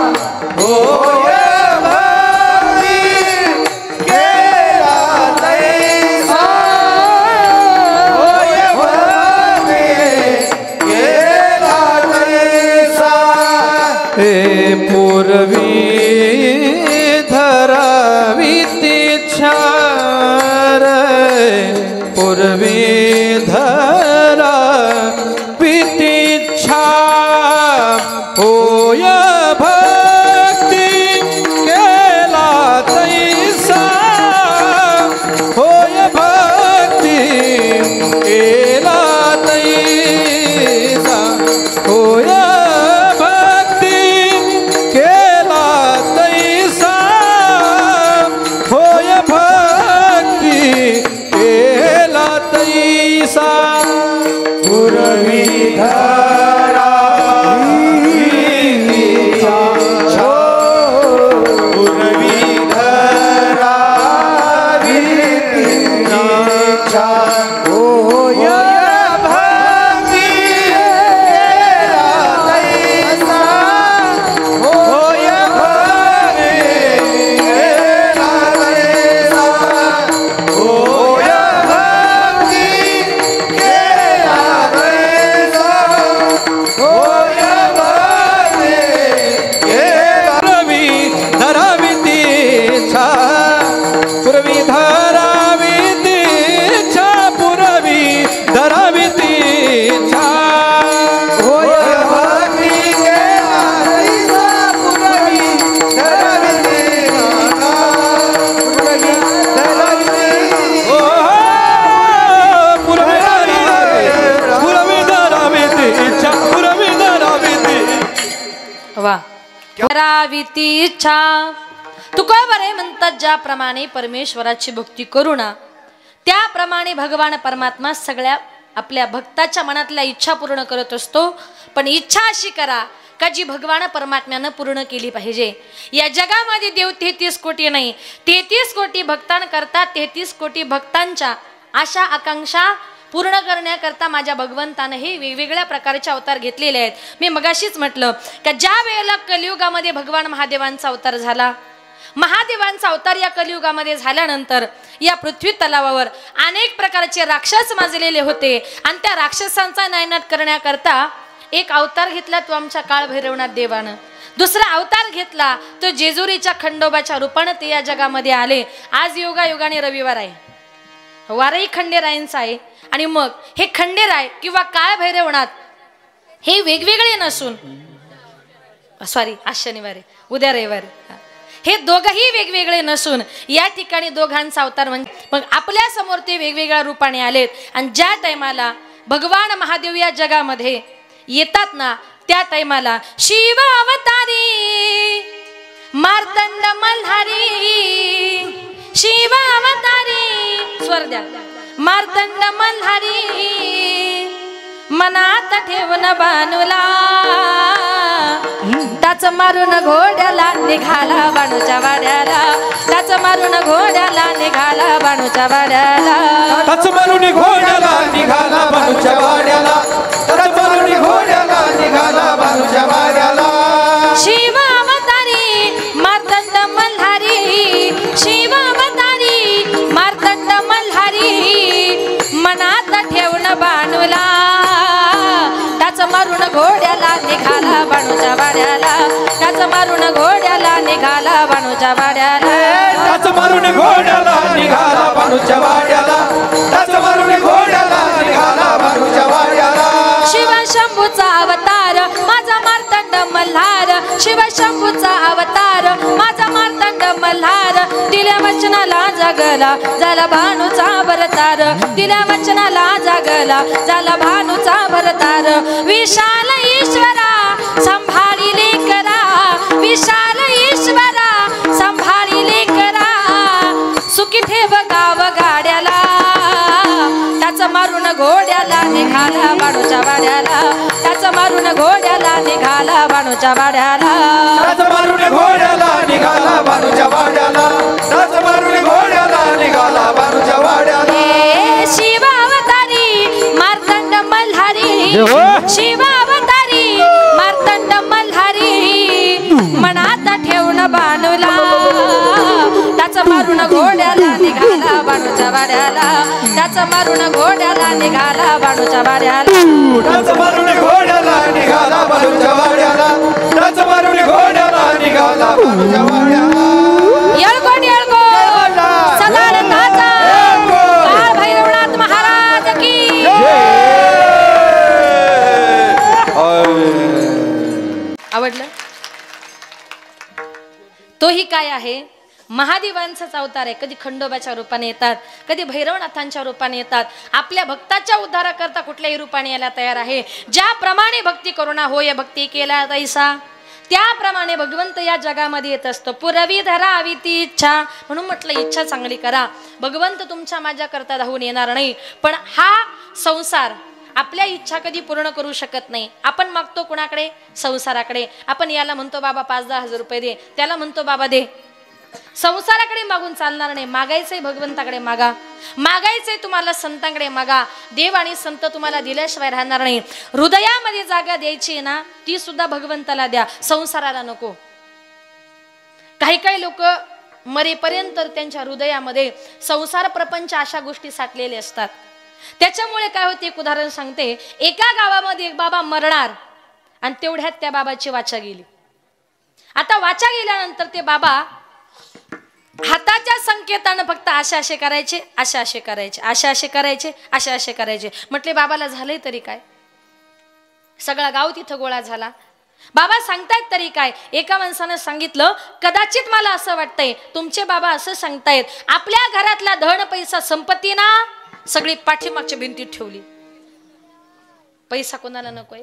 होय करावी ती इच्छा. तुकोबरे म्हणतात ज्याप्रमाणे परमेश्वराची भक्ती करू ना त्याप्रमाणे भगवान परमात्मा सगळ्या आपल्या भक्ताच्या मनातल्या इच्छा पूर्ण करत असतो. पण इच्छा अशी करा का जी भगवान परमात्म्यानं पूर्ण केली पाहिजे. या जगामध्ये देव 33 कोटी नाही, 33 कोटी भक्तांकरता 33 कोटी भक्तांच्या आशा आकांक्षा पूर्ण करण्याकरता माझ्या भगवंतानं हे वेगवेगळ्या प्रकारचे अवतार घेतलेले आहेत. मी मगाशीच म्हटलं का ज्या वेळेला कलियुगामध्ये भगवान महादेवांचा अवतार झाला, महादेवांचा अवतार या कलियुगामध्ये झाल्यानंतर या पृथ्वी तलावावर अनेक प्रकारचे राक्षस माजलेले होते आणि त्या राक्षसांचा नायनाट करण्याकरता एक अवतार घेतला तो आमच्या काळ भैरवनाथ देवानं. दुसरा अवतार घेतला तो जेजुरीच्या खंडोबाच्या रूपानं ते या जगामध्ये आले. आज योगायोगाने रविवार आहे, वारही खंडेरायांचा आहे. आणि मग हे खंडेराय किंवा काळ भैरवनाथ हे वेगवेगळे नसून, सॉरी आज शनिवारी उद्या रविवारी, हे दोघंही वेगवेगळे नसून या ठिकाणी दोघांचा अवतार म्हणजे मग आपल्या समोर ते वेगवेगळ्या रूपाने आलेत. आणि ज्या टायमाला भगवान महादेव या जगामध्ये येतात ना त्या टायमाला शिव अवतारी मार्तंड मल्हारी, शिव अवतारी स्वर द्या, मार्तंड मल्हारी मनात ठेवून बाणूला टाच मारून घोड्याला निघाला बाणूच्या वाड्याला, टाच मारून घोड्याला निघाला बाणूच्या वाड्याला, टाच मारून घोड्याला निघाला बाणूच्या वाड्याला, टाच मारून घोड्याला निघाला बाणूच्या वाड्याला. शिव अवतारी मार्तंड मल्हारी, शिव अवतारी मार्तंड मल्हारी मनात ठेवून बाणूला टाच मारून घोड्याला निघाला बाणूच्या वाड्याला, टाच मारून घोड्याला निघाला बाणूच्या वाड्याला, टाच मारून घोड्याला निघाला बाणूच्या वाड्याला, टाच मारून घोड्याला निघाला बाणूच्या वाड्याला. शिव शंभूचा अवतार माझा मार्तंड मल्हार, शिव शंभूचा अवतार माझा मार्तंड मल्हार, दिल्या वचनाला जगला झाला भानूचा भरतार, दिल्या वचनाला जगला झाला भानूचा भरतार. विशाल ईश्वरा संभाळिले करा, विशाल ईश्वरा संभाळिले करा, सुखी ठेव गाव गाड्याला टाच मारून घोड्याला निघाला बाणूच्या वाड्याला, टाच मारून घोड्याला निघाला बाणूच्या वाड्याला, टाच मारून घोड्याला निघाला बाणूच्या वाड्याला, टाच मारून घोड्याला निघाला बाणूच्या वाड्याला. शिव अवतारी मार्तंड मल्हारी, शिव अवतारी मार्तंड मल्हारी मनात ठेवून बाणूला टाच मारून घोड्याला निघाला बाणूच्या वाड्याला, टाच मारून घोड्याला निघाला बाणूच्या वाड्याला, टाच मारून घोड्याला निघाला बाणूच्या वाड्याला, टाच मारून घोड्याला निघाला बाणूच्या वाड्याला. येळकोट येळकोट सदार ताजा काळ भैरवनाथ महाराज की आवडलं. तोही काय आहे महादेवांचाच अवतार आहे. कधी खंडोबाच्या रूपाने येतात, कधी भैरवनाथांच्या रूपाने येतात. आपल्या भक्ताच्या उद्धाराकरता कुठल्याही रूपाने यायला तयार आहे. ज्याप्रमाणे भक्ती करुणा होय भक्ती केला तैसा, त्याप्रमाणे भगवंत या जगामध्ये येत असतो. पुरवी धरावी ती इच्छा, म्हणून म्हटलं इच्छा चांगली करा. भगवंत तुमच्या माझ्याकरता धावून येणार नाही, पण हा संसार आपल्या इच्छा कधी पूर्ण करू शकत नाही. आपण मागतो कुणाकडे? संसाराकडे. आपण याला म्हणतो बाबा 5-10 हजार रुपये दे, त्याला म्हणतो बाबा दे. संसाराकडे मागून चालणार नाही. मागायचंय भगवंताकडे मागा, मागायचंय तुम्हाला संतांकडे मागा. देव आणि संत तुम्हाला दिल्याशिवाय राहणार नाही. हृदयामध्ये जागा द्यायची ना ती सुद्धा भगवंताला द्या, संसाराला नको. काही काही लोक मरेपर्यंत त्यांच्या हृदयामध्ये संसार प्रपंच अशा गोष्टी साठलेल्या असतात. त्याच्यामुळे काय होते, एक उदाहरण सांगते. एका गावामध्ये एक बाबा मरणार आणि तेवढ्यात त्या बाबाची वाचा गेली. आता वाचा गेल्यानंतर ते बाबा हाताच्या संकेतानं फक्त असे असे करायचे, असे असे करायचे, असे असे करायचे, असे असे करायचे. म्हटले बाबाला झालंय तरी काय? सगळा गाव तिथं गोळा झाला. बाबा सांगतायत तरी काय? एका माणसानं सांगितलं, कदाचित मला असं वाटतंय तुमचे बाबा असं सांगतायत, आपल्या घरातला धन पैसा संपत्ती ना सगळी पाठीमागच्या भिंतीत ठेवली. पैसा कोणाला नकोय?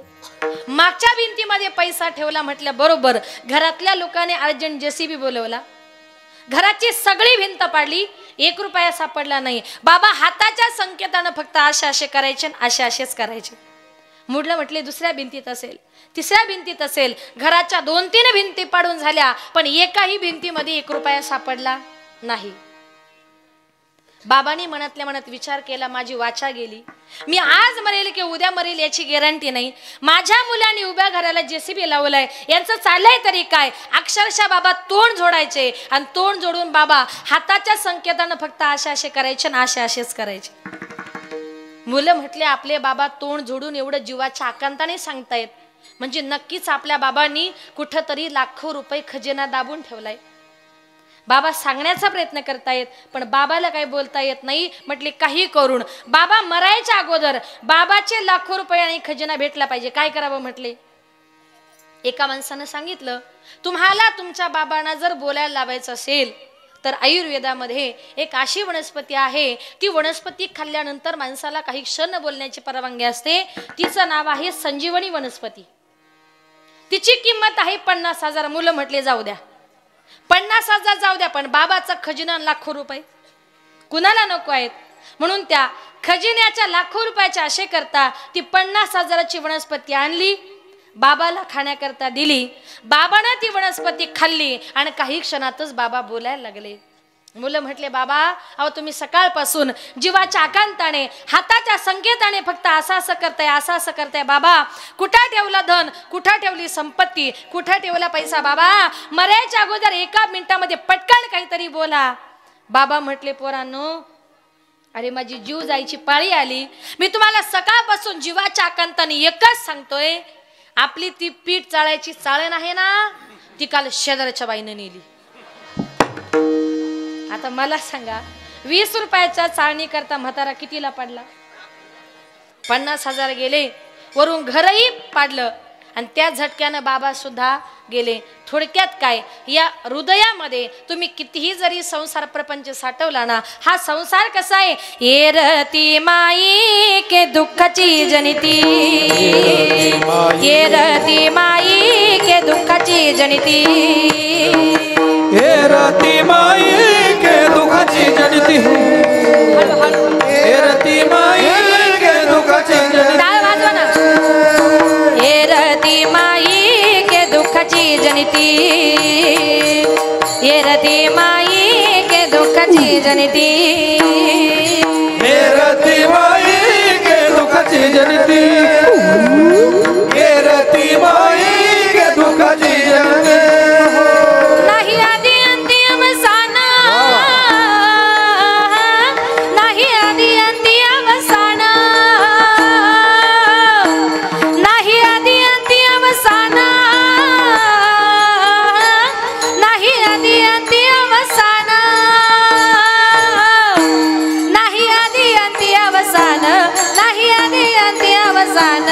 मागच्या भिंतीमध्ये पैसा ठेवला म्हटल्या बरोबर घरातल्या लोकांनी अर्जंट जेसीबी बोलवला, घराची सगळी भिंत पाडली, 1 रुपया सापडला नाही. बाबा हाताच्या संकेतानं फक्त असे असे करायचे, असे असेच करायचे. मुडलं म्हटले दुसऱ्या भिंतीत असेल, तिसऱ्या भिंतीत असेल. घराच्या 2-3 भिंती पाडून झाल्या, पण एकाही भिंतीमध्ये 1 रुपया सापडला नाही. बाबांनी मनातल्या मनात विचार केला, माझी वाचा गेली, मी आज मरेल की उद्या मरेल याची गॅरंटी नाही. माझ्या मुलांनी उभ्या घराला जेसीबी लावलाय, यांचं चाललंय तरी काय? अक्षरशः बाबा तोंड जोडायचे आणि तोंड जोडून बाबा हाताच्या संकेतानं फक्त असे असे करायचे आणि असे असेच करायचे. मुलं म्हटले आपले बाबा तोंड जोडून एवढं जीवाच्या आकांताने सांगतायत, म्हणजे नक्कीच आपल्या बाबांनी कुठंतरी लाखो रुपये खजिना दाबून ठेवलाय. बाबा सांगण्याचा प्रयत्न करतायत, पण बाबाला काही बोलता येत नाही. म्हटले काही करून बाबा मरायच्या अगोदर बाबाचे लाखो रुपये आणि खजिना भेटला पाहिजे, काय करावं? म्हटले एका माणसानं सांगितलं, तुम्हाला तुमच्या बाबांना जर बोलायला लावायचं असेल तर आयुर्वेदामध्ये एक अशी वनस्पती आहे, ती वनस्पती खाल्ल्यानंतर माणसाला काही क्षण बोलण्याची परवानगी असते. तिचं नाव आहे संजीवनी वनस्पती. तिची किंमत आहे 50,000. मुलं म्हटले जाऊ द्या, 50,000 जाऊ द्या, पण बाबाचा खजिना लाखो रुपये कुणाला नको आहेत? म्हणून त्या खजिन्याच्या लाखो रुपयाच्या आशे करता ती 50,000ची वनस्पती आणली, बाबाला खाण्याकरता दिली. बाबानं ती वनस्पती खाल्ली आणि काही क्षणातच बाबा बोलायला लागले. मुलं म्हटले बाबा अहो तुम्ही सकाळपासून जीवाच्या आकांताने हाताच्या संकेताने फक्त असं असं करताय, असं असं करताय. बाबा कुठं ठेवला धन, कुठं ठेवली संपत्ती, कुठं ठेवला पैसा? बाबा मरायच्या अगोदर 1 मिनिटामध्ये पटकन काहीतरी बोला. बाबा म्हटले पोरांनो, अरे माझी जीव जायची पाळी आली, मी तुम्हाला सकाळपासून जीवाच्या आकांताने एकच सांगतोय, आपली ती पीठ चाळायची चाळण आहे ना, ती काल शेजारच्या बाईने नेली. आता मला सांगा 20 रुपयाच्या चाळणी करता म्हातारा कितीला पडला? 50,000 गेले, वरून घरही पाडलं आणि त्या झटक्यानं बाबा सुद्धा गेले. थोडक्यात काय, या हृदयामध्ये तुम्ही कितीही जरी संसार प्रपंच साठवला ना, हा संसार कसा आहे? येरती माई के दुःखाची जनिती, येरती माई के दुःखाची जनिती, येरती माई के दुःखाची जनिती, येरती माई के दुःखाची जनिती, टाळ वाजवा ना. येरती माई के दुःखाची जनिती, येरती माई के दुःखाची जनिती, येरती माई के दुःखाची जनिती, येरती माई के दुःखाची जनिती. नाही आधी अंती अवसान, नाही आधी अंती अवसान, नाही आधी अंती अवसान, नाही आधी अंती अवसान, नाही आधी अंती अवसान, नाही आधी अंती अवसान.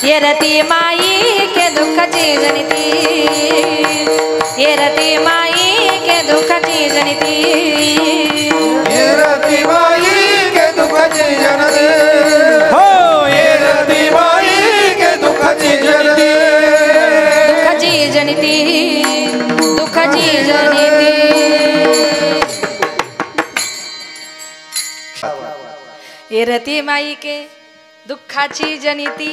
येरती माई के दुःखाची जनिती, येरती माई के दुःखाची जनिती, येरती माई के दुःखाची जनिती, हो येरती माई के दुःखाची जनिती, दुःखाची जनिती, दुःखाची जनिती. येरती माई के दुःखाची जनिती,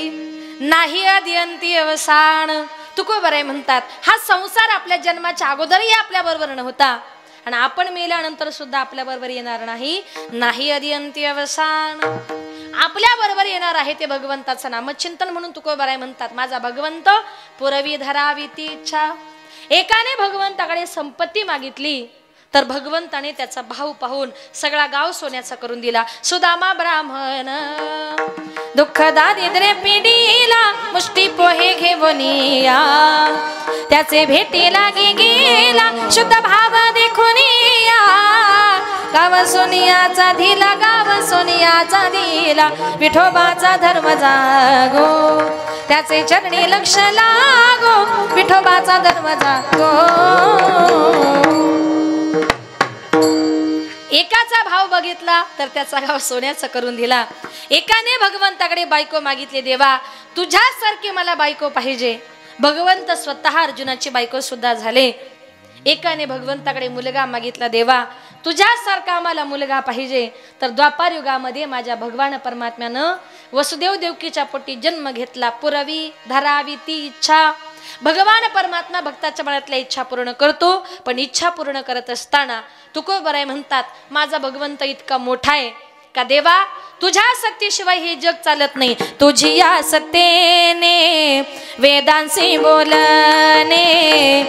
नाही आधी अंती अवसान. तुकोबाराय म्हणतात हा संसार आपल्या जन्माच्या अगोदरही आपल्या बरोबर नव्हता आणि आपण मेल्यानंतर सुद्धा आपल्या बरोबर येणार नाही. नाही आधी अंती अवसान, आपल्या बरोबर येणार आहे ते भगवंताचं नामचिंतन. म्हणून तुकोबाराय म्हणतात माझा भगवंत पुरवी धरावी ती इच्छा. एकाने भगवंताकडे संपत्ती मागितली तर भगवंताने त्याचा भाव पाहून सगळा गाव सोन्याचा करून दिला. सुदामा ब्राह्मण दुःख दारिद्र्य पिढीला मुष्टी पोहे घेवनिया, त्याचे भेटी लागे गेला शुद्ध भाव देखून या. गाव सोनियाचा दिला, गाव सोनियाचा दिला, विठोबाचा धर्म जागो, त्याचे चरणी लक्ष लागो, विठोबाचा धर्म जागो. एकाचा भाव बघितला तर त्याचा भाव सोन्याचा करून दिला. एकाने भगवंताकडे बायको मागितली, देवा तुझ्यासारखी मला बायको पाहिजे. भगवंत स्वतः अर्जुनाची बायको सुद्धा झाले. एकाने भगवंताकडे मुलगा मागितला, देवा तुझ्यासारखा आम्हाला मुलगा पाहिजे. तर द्वापार युगामध्ये माझ्या भगवान परमात्म्यानं वसुदेव देवकीच्या पोटी जन्म घेतला. पुरवी धरावी ती इच्छा. भगवान परमात्मा भक्ताच्या मनातल्या इच्छा पूर्ण करतो. पण इच्छा पूर्ण करत असताना तुकोबराय म्हणतात, माझा भगवंत इतका मोठा आहे का देवा तुझ्या सत्तेशिवाय हे जग चालत नाही. तुझी या सत्तेने वेदांशी बोलणे,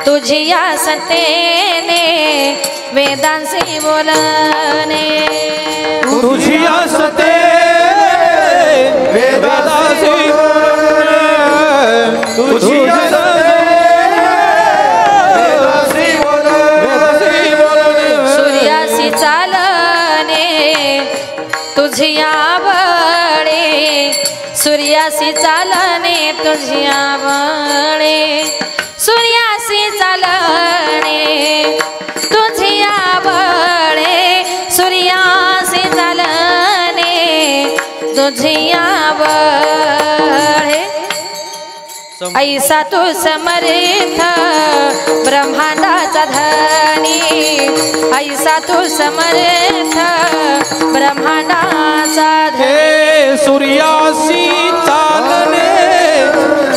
तुझी या सत्तेने वेदांशी बोलणे, तुझी या सत्ते वेदांशी बोलणे, तुझी या सत्ते वेदांशी बोलणे, सूर्याशी चालणे तुझी आवळे, सूर्याशी चालणे तुझी आवळे, सूर्याशी चालणे तुझी आवळे, सूर्याशी चालणे तुझी आवळे. ऐसा तू समर्थ ब्रह्मांडाचा धनी, ऐसा तू समर्थ ब्रह्मांडाचा धनी. सूर्याशी चालणे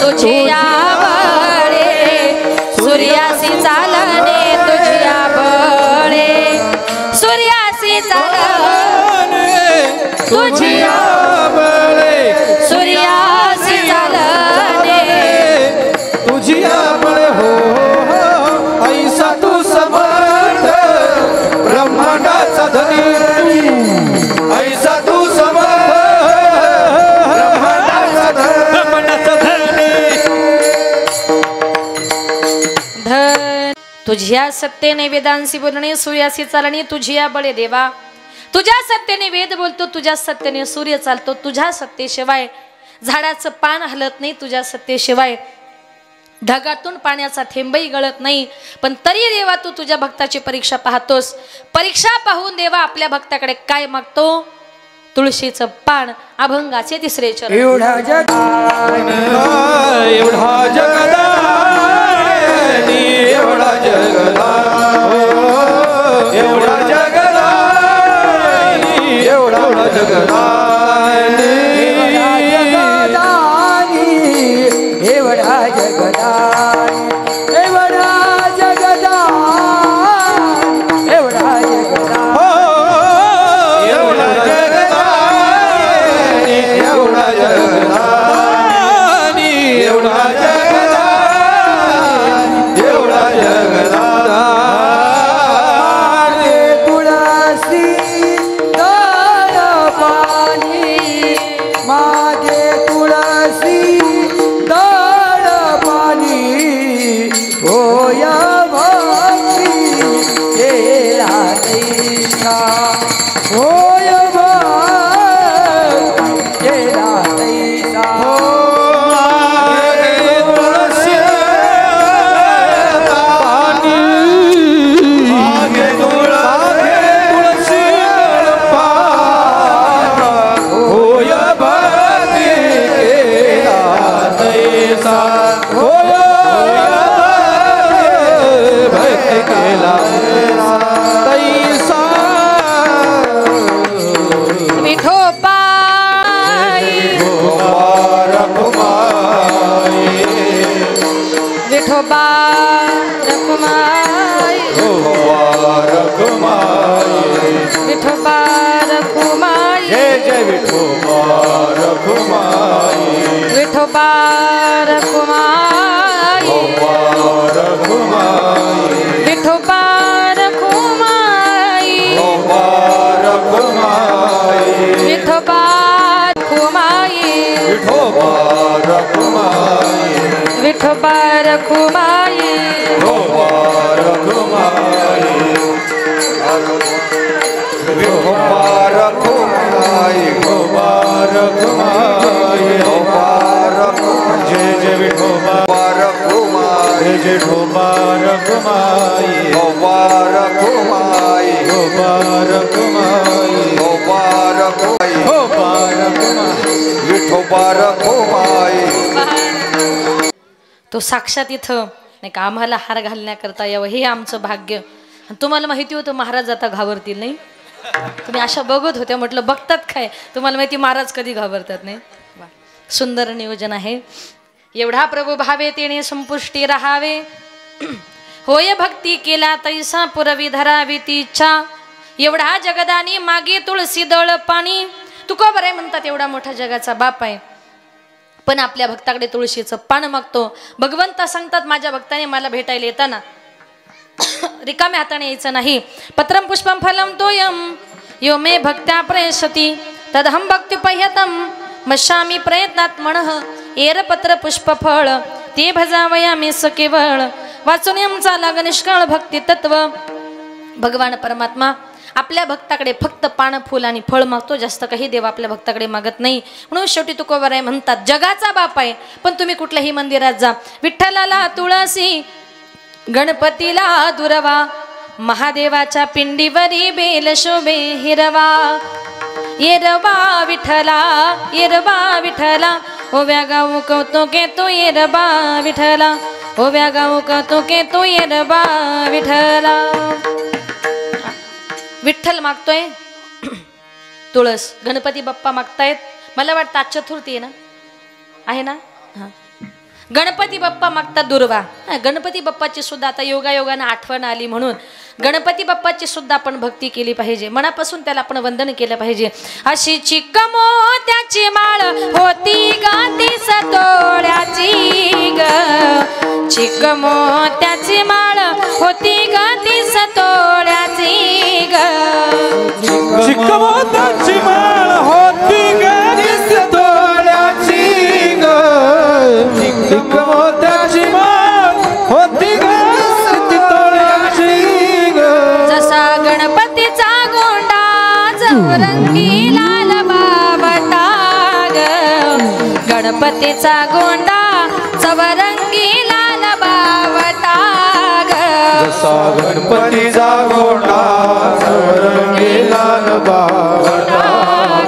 तुझी आवळे, सूर्याशी चालणे तुझी आवळे, सूर्याशी चालणे तुझी आवळे, सूर्याशी चालणे तुझी आवळे. हो ऐसा तू समर्थ ब्रह्मांडाचा धनी, ऐसा तू समर्थ ब्रह्मांडाचा धनी. धन तुझ्या सत्तेने वेदांशी बोलणे, सूर्याशी चालणे तुझी बळे. देवा तुझ्या सत्तेने वेद बोलतो, तुझ्या सत्तेने सूर्य चालतो. तुझ्या सत्तेशिवाय झाडाचं पान हलत नाही, तुझ्या सत्तेशिवाय ढगातून पाण्याचा थेंबही गळत नाही. पण तरी देवा तू तुझ्या भक्ताची परीक्षा पाहतोस. परीक्षा पाहून देवा आपल्या भक्ताकडे काय मागतो? तुळशीचं पान, अभंगाचे 3रे चरण. एवढा जगदानी, एवढा जगदानी, एवढा जगदानी, एवढा जगदानी, एवढा जगदानी, एवढा जगदानी, एवढा जगदानी, एवढा जगदानी, एवढा जगदानी, एवढा जगदानी, एवढा जगदानी, एवढा जगदानी. तुळसी दळ पाणी, माझे तुळसी दळ पाणी, होय भक्ती केला तैसा, होय भक्ती केला तैसा. विठोबा रखुमाई, विठोबा रखुमाई, जय जय विठोबा रखुमाई, विठोबा रखुमाई, विठोबा रखुमाई, विठोबा रखुमाई, विठोबा रखुमाई, विठोबा रखुमाई, विठोबा रखुमाई, विठोबा रखुमाई, विठोबा रखुमाई, विठोबा रखुमाई. जय जय विठोबा रखुमाई, जय जय विठोबा रखुमाई, विठोबा रखुमाई, विठोबा पायी तो साक्षात इथं नाही का आम्हाला हार घालण्याकरता यावं हे आमचं भाग्य. आणि तुम्हाला माहिती होतं महाराज आता घाबरतील नाही. तुम्ही अशा बघत होत्या म्हटलं बघतात काय तुम्हाला माहिती महाराज कधी घाबरतात नाही. सुंदर नियोजन आहे. एवढा प्रभू भावे तेने संपुष्टी राहावे होय भक्ती केला तैसा पुरवी धरावी ती इच्छा. एवढा जगदानी मागे तुळशी दळ पाणी. तुका बरं म्हणतात एवढा मोठा जगाचा बाप आहे पण आपल्या भक्ताकडे तुळशीचं पान मागतो. भगवंत सांगतात माझ्या भक्ताने मला भेटायला येताना रिकाम्या हाताने यायचं नाही. पत्रम पुष्पम फलम तोयम यो मे भक्त्या प्रेषती तदहम भक्त्युपह्यतम मशामी प्रयत्नात म्हणः एर पत्र पुष्प फळ ते भजावयामी स केवळ वाचून आमचा लाग निष्काळ भक्ती तत्व. भगवान परमात्मा आपल्या भक्ताकडे फक्त पान फूल आणि फळ मागतो. जास्त काही देव आपल्या भक्ताकडे मागत नाही. म्हणून शेवटी तुकोबाराय म्हणतात जगाचा बाप आहे पण तुम्ही कुठल्याही मंदिरात जा विठ्ठलाला तुळसी गणपतीला दुर्वा महादेवाच्या पिंडीवरी बेल शोभे हिरवा. येरवा विठ्ठला येरवा विठ्ठला ओव्या गाऊ कौतुके तो येरबा विठ्ठला ओव्या गाऊ कौतुके तो येरबा विठ्ठला. विठ्ठल मागतोय तुळस. गणपती बाप्पा मागतायत. मला वाटतं आज चतुर्थी आहे ना. हा गणपती बाप्पा मागतात दुर्वा. गणपती बाप्पाची सुद्धा आता योगायोगाने आठवण आली म्हणून गणपती बाप्पाची सुद्धा आपण भक्ती केली पाहिजे. मनापासून त्याला आपण वंदन केलं पाहिजे. अशी चिक्क मोत्याची माळ होती गाती सतोळ्याची ग. चिक्क मोत्याची माळ होती गाती सतोळ्याची ग. चिक्क मोत्याची माळ होती गाती सतोळ्याची ग. चिक्क मोत्याची माळ होती गाती सतोळ्याची ग. जसा गणपतीचा गोंडा चौरंगी लाल बावटा ग. गणपतीचा गोंडा चौरंगी लाल बावटा ग. जसा गणपतीचा गोंडा चौरंगी लाल बावटा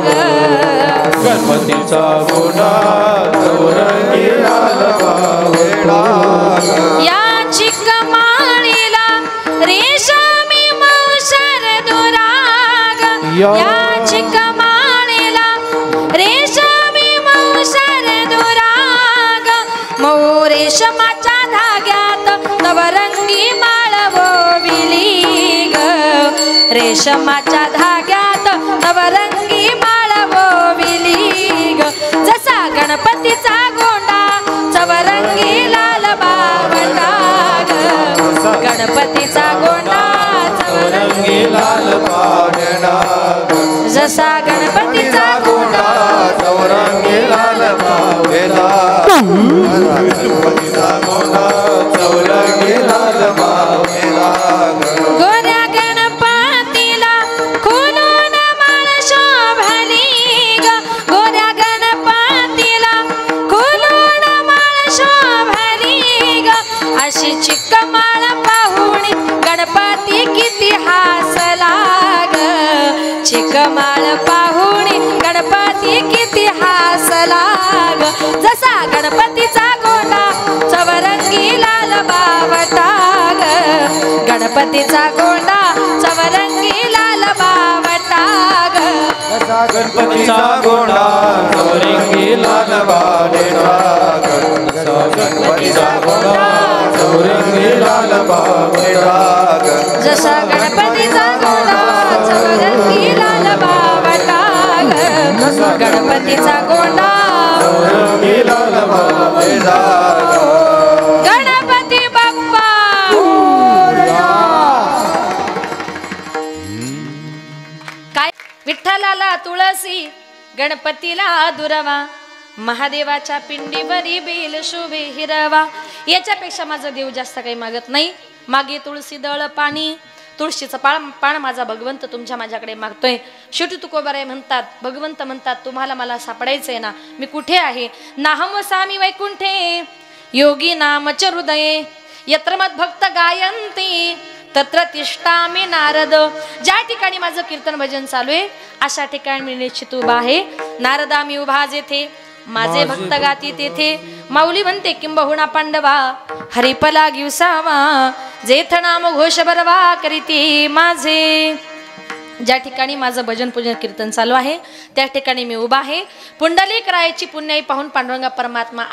ग. गणपतीचा गोंडा चौरंगी लाल बावटा ग. या चिकमाळीला रेशमी मौशर दुराग. या चिकमाळीला रेशमी मौशर दुराग. मऊ रेशमाच्या धाग्यात नवरंगी माळ वोविली ग. रेशमाच्या धाग्यात नवरंगी माळ वोविली ग. जसा गणपतीचा गोंडा चवरंगी लाल बावटा ग. गणपतीचा गोंडा चवरंगी लाल बावटा ग. जसा गणपतीचा गोंडा चौरंगी लाल बावटा. गणपतीचा गोंडा चौरंगी लाल बावटा ग. गोऱ्या गणपतीला खुलून माळ शोभली ग. गोऱ्या गणपतीला खुलून माळ शोभली ग. अशी चिक्क माळ पाहुणी गणपती किती हासला ग. चिक्क माळ पाहुणी गणपती किती हासला ग. जसा गणपतीचा गोंडा चवरंगी लाल बावटा ग. गणपतीचा गोंडा चवरंगी लाल बावटा ग. जसा गणपतीचा गोंडा चौरंगी लाल बावटा ग. जसा गणपतीचा गोंडा चौरंगी लाल बावटा ग. जसा गणपतीचा गोंडा चवरंगी लाल बावटा ग. गणपतीचा गोंडा चौरंगी लाल बावटा ग. गणपती बाप्पा काय. विठ्ठलाला तुळसी गणपतीला दुर्वा महादेवाच्या पिंडीवरी बेल शोभे हिरवा. याच्यापेक्षा माझा देव जास्त काही मागत नाही. मागे तुळशी दळ पाणी. तुळशीचं पान माझा भगवंत तुमच्या माझ्याकडे मागतोय. शेवटी तुकोबाराय म्हणतात भगवंत म्हणतात तुम्हाला मला सापडायचंय ना. मी कुठे आहे. नाहम वसामी वैकुंठे योगी नामच हृदये यत्र मद्भक्त गायंती तत्र तिष्ठामि नारद. ज्या ठिकाणी माझं कीर्तन भजन चालू आहे अशा ठिकाणी मी निश्चित उभा आहे. नारदा मी उभा जेथे माझे भक्त गाती तेथे माऊली म्हणते किंबहुना पांडवा हरिपला गिवसावा जेथ नाम घोष बरवा करीती माझे. ज्या ठिकाणी माझं भजन पूजन कीर्तन चालू आहे त्या ठिकाणी मी उभा आहे. पुंडलिक रायाची पुण्याई पाहून पांडुरंगा परमात्मा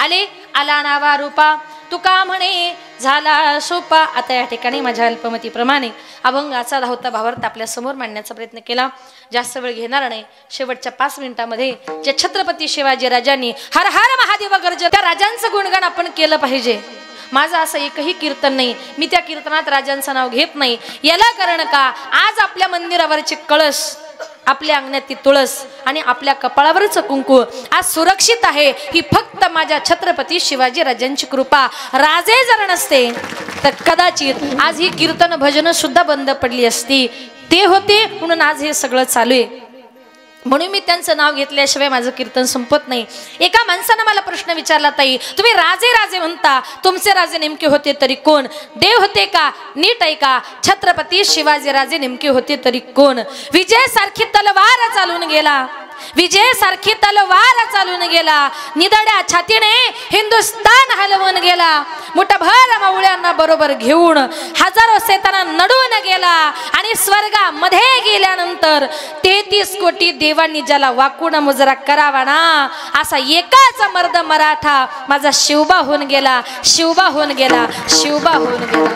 आला नावा रूपा तुका म्हणे झाला सोपा. आता या ठिकाणी माझ्या अल्पमतीप्रमाणे अभंगाचा धावता भावार्थ आपल्या समोर मांडण्याचा प्रयत्न केला. जास्त वेळ घेणार नाही. शेवटच्या 5 मिनिटांमध्ये जे छत्रपती शिवाजी राजांनी हर हर महादेव गर्ज त्या राजांचं गुणगान आपण केलं पाहिजे. माझं असं एकही कीर्तन नाही मी त्या कीर्तनात राजांचं नाव घेत नाही. याला कारण का आज आपल्या मंदिरावरचे कळस आपल्या अंगणात तुळस आणि आपल्या कपाळावरचं कुंकू आज सुरक्षित आहे ही फक्त माझ्या छत्रपती शिवाजी राजांची कृपा. राजे जर नसते तर कदाचित आज ही कीर्तन भजन सुद्धा बंद पडली असती. ते होते म्हणून आज हे सगळं चालू आहे. म्हणून मी त्यांचं नाव घेतल्याशिवाय माझं कीर्तन संपत नाही. एका माणसानं मला प्रश्न विचारला ताई तुम्ही राजे राजे म्हणता तुमचे राजे नेमके होते तरी कोण? देव होते का? नीट आहे का? छत्रपती शिवाजी राजे नेमके होते तरी कोण? विजय सारखी तलवार चालून गेला विजय सारखी तलवार चालून गेला निदड्या छातीने हिंदुस्तान हलवून गेला. मुठभर मावळ्यांना बरोबर घेऊन हजारो सैताना नडून गेला आणि स्वर्गामध्ये गेल्यानंतर 33 कोटी देवांनी ज्याला वाकून मुजरा करावा ना असा एकाच मर्द मराठा माझा शिवबा होऊन गेला शिवबा होऊन गेला शिवबा होऊन गेला.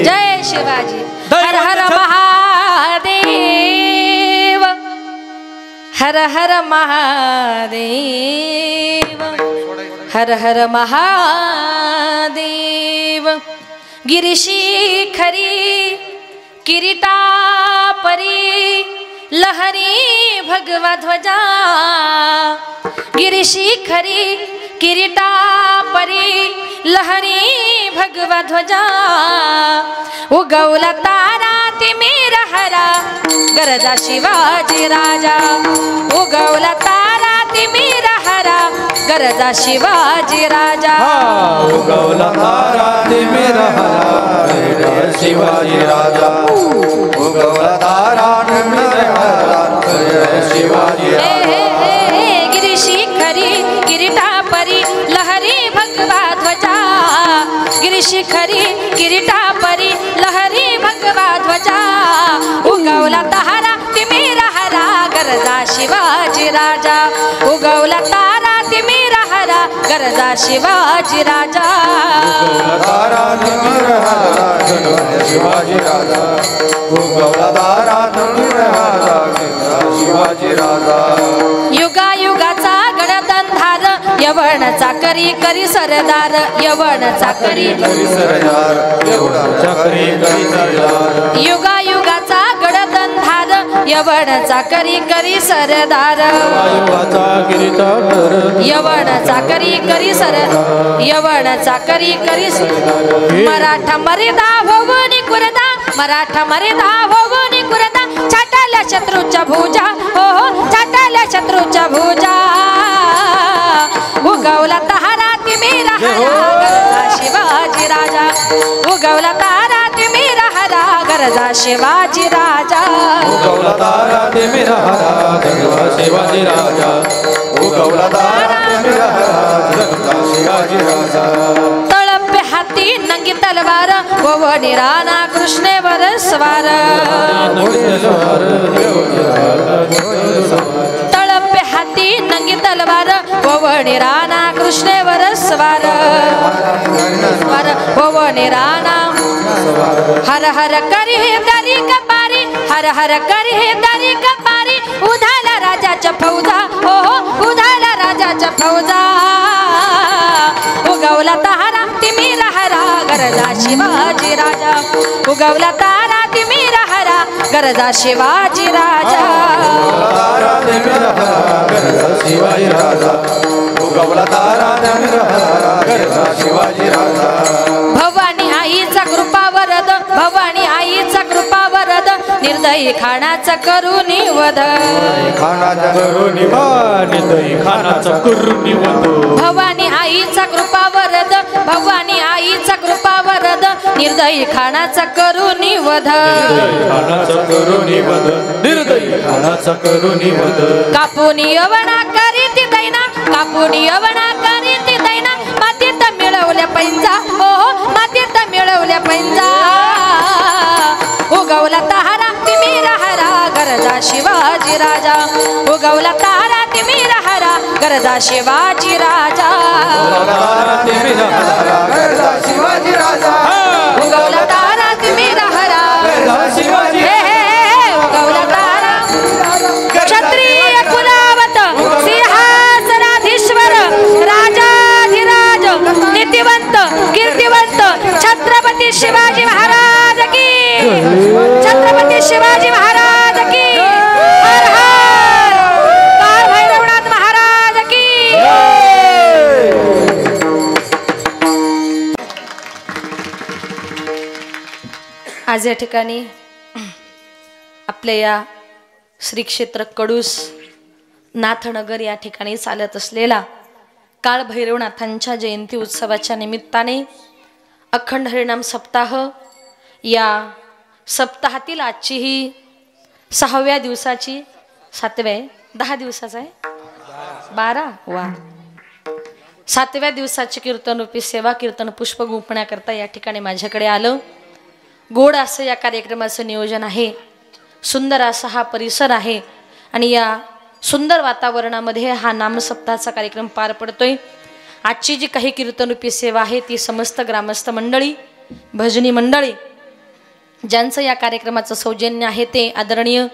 जय शिवाजी. हर हर महादेव हर हर महादेव हर हर महादेव. गिरीशी खरी किरीटा परी लहरी भगवा ध्वजा गिरीशी खरी किरीटा परी लहरी भगवा ध्वजा उगवला तारा तिमिर हरा गरजा शिवाजी राजा उगवला तारा तिमिर हरा गरजा शिवाजी राजा उगवला तारा तिमिर हरा गरजा शिवाजी राजा उगवला तारा तिमिर हरा गरजा शिवाजी राजा. गिरीशी खरी किरीटा परी लहरी भगवा ध्वजा गिरीशी खरी किरीटा परी लहरी भगवा ध्वजा उगवला तारा तिमिर हरा गरजा शिवाजी राजा उगवला तारा तिमिर हरा गरजा शिवाजी राजा तारा तिमिर हरा गरजा शिवाजी राजा उगवला तारा तिमिर हरा गरजा शिवाजी राजा. युगा युगाचा गडदंधार यवनचा करी करी सरदार यवनचा करी सरदार एवढा करी करी सरदार युगा युगाचा गडदंधार यवनचा करी करी सरदार युगाचा किरीटावर यवनचा करी करी सरदार यवनचा करी करी मराठा मर्यादा होऊन कुरदा मराठा मर्यादा होऊन कुरदा छाटाल्या शत्रूच्या भुजा हो हो छाटाल्या शत्रूच्या भुजा उगवला तारा तिमिर हरा गरजा शिवाजी राजा उगवला तारा तिमिर हरा गरजा शिवाजी राजा उगवला तारा तिमिर हरा गरजा शिवाजी राजा उगवला तारा तिमिर हरा गरजा शिवाजी राजा. तळपे हाती नंगी तलवार ववनी राणा कृष्णेवर स्वार तळपे हाती नंगी तलवार ववनी राणा कृष्णेवर स्वार ववनी राणा हर हर करी दरी कपारी हर हर करी दरी कपारी उधाला राजाच्या फौजा हो हो उधाला राजाच्या फौजा उगवला तारा तिमिर हरा गरजा शिवाजी राजा उगवला तारा तिमिर हरा गरजा शिवाजी राजा तारा तिमिर हरा गरजा शिवाजी राजा उगवला तारा तिमिर हरा गरजा शिवाजी राजा. भवानी आईचा कृपा वरद भवानी आईचा कृपा वरद निर्दयी खानाचा करून वध खानाचा करून खानाचा करून भवानी आईचा कृपा वरद भवानी आईचा कृपा वरद गरद निर्दयी खानाचा करुणी वध कापून यवना करीत दैना कापून यवना करीत दैना मातीत मिळवल्या पैंजा हो मातीत मिळवल्या पैंजा उगवला तारा तिमिर हरा गरजा शिवाजी राजा उगवला तारा तिमिर हरा गरजा शिवाजी राजा शिवाजी राजा उगवला तारा तिमिर हरा उगवला तारा क्षत्रिय कुलावत सिंहासनाधीश्वर राजाधिराज नीतिवंत कीर्तिवंत छत्रपती शिवाजी महाराज की छत्रपती शिवाजी महाराज की हर हर काळ भैरवनाथ महाराज की आज या ठिकाणी आपल्या या श्री क्षेत्र कडूस नाथनगर या ठिकाणी चालत असलेला काळ भैरवनाथांच्या जयंती उत्सवाच्या निमित्ताने अखंड हरिनाम सप्ताह या सप्ताहातील आजची ही 6व्या दिवसाची 7व्या 10 दिवसाचा आहे 12 वा 7व्या दिवसाची कीर्तनरूपी सेवा कीर्तन पुष्प गुंफण्याकरता या ठिकाणी माझ्याकडे आलं. गोड असं या कार्यक्रमाचं नियोजन आहे. सुंदर असा हा परिसर आहे आणि या सुंदर वातावरणामध्ये हा नामसप्ताहाचा कार्यक्रम पार पडतोय. आजची जी काही कीर्तनरूपी सेवा आहे ती समस्त ग्रामस्थ मंडळी भजनी मंडळी ज्यांचं या कार्यक्रमाचं सौजन्य आहे ते आदरणीय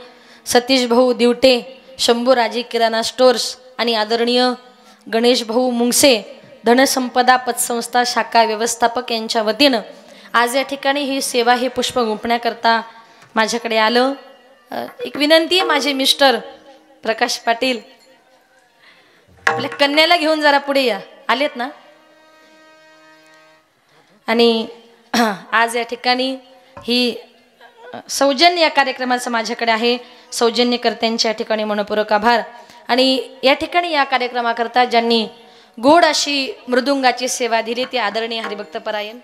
सतीश भाऊ दिवटे शंभूराजी किराणा स्टोर्स आणि आदरणीय गणेश भाऊ मुंगसे धनसंपदा पतसंस्था शाखा व्यवस्थापक यांच्या वतीनं आज या ठिकाणी ही सेवा हे पुष्प गुंफण्याकरता माझ्याकडे आलं. एक विनंती आहे माझे मिस्टर प्रकाश पाटील आपल्या कन्याला घेऊन जरा पुढे या. आलेत ना. आणि आज या ठिकाणी ही सौजन्य या कार्यक्रमाचं माझ्याकडे आहे. सौजन्यकर्त्यांच्या या ठिकाणी मनपूर्वक आभार. आणि या ठिकाणी या कार्यक्रमाकरता ज्यांनी गोड अशी मृदुंगाची सेवा दिली ते आदरणीय हरिभक्त परायण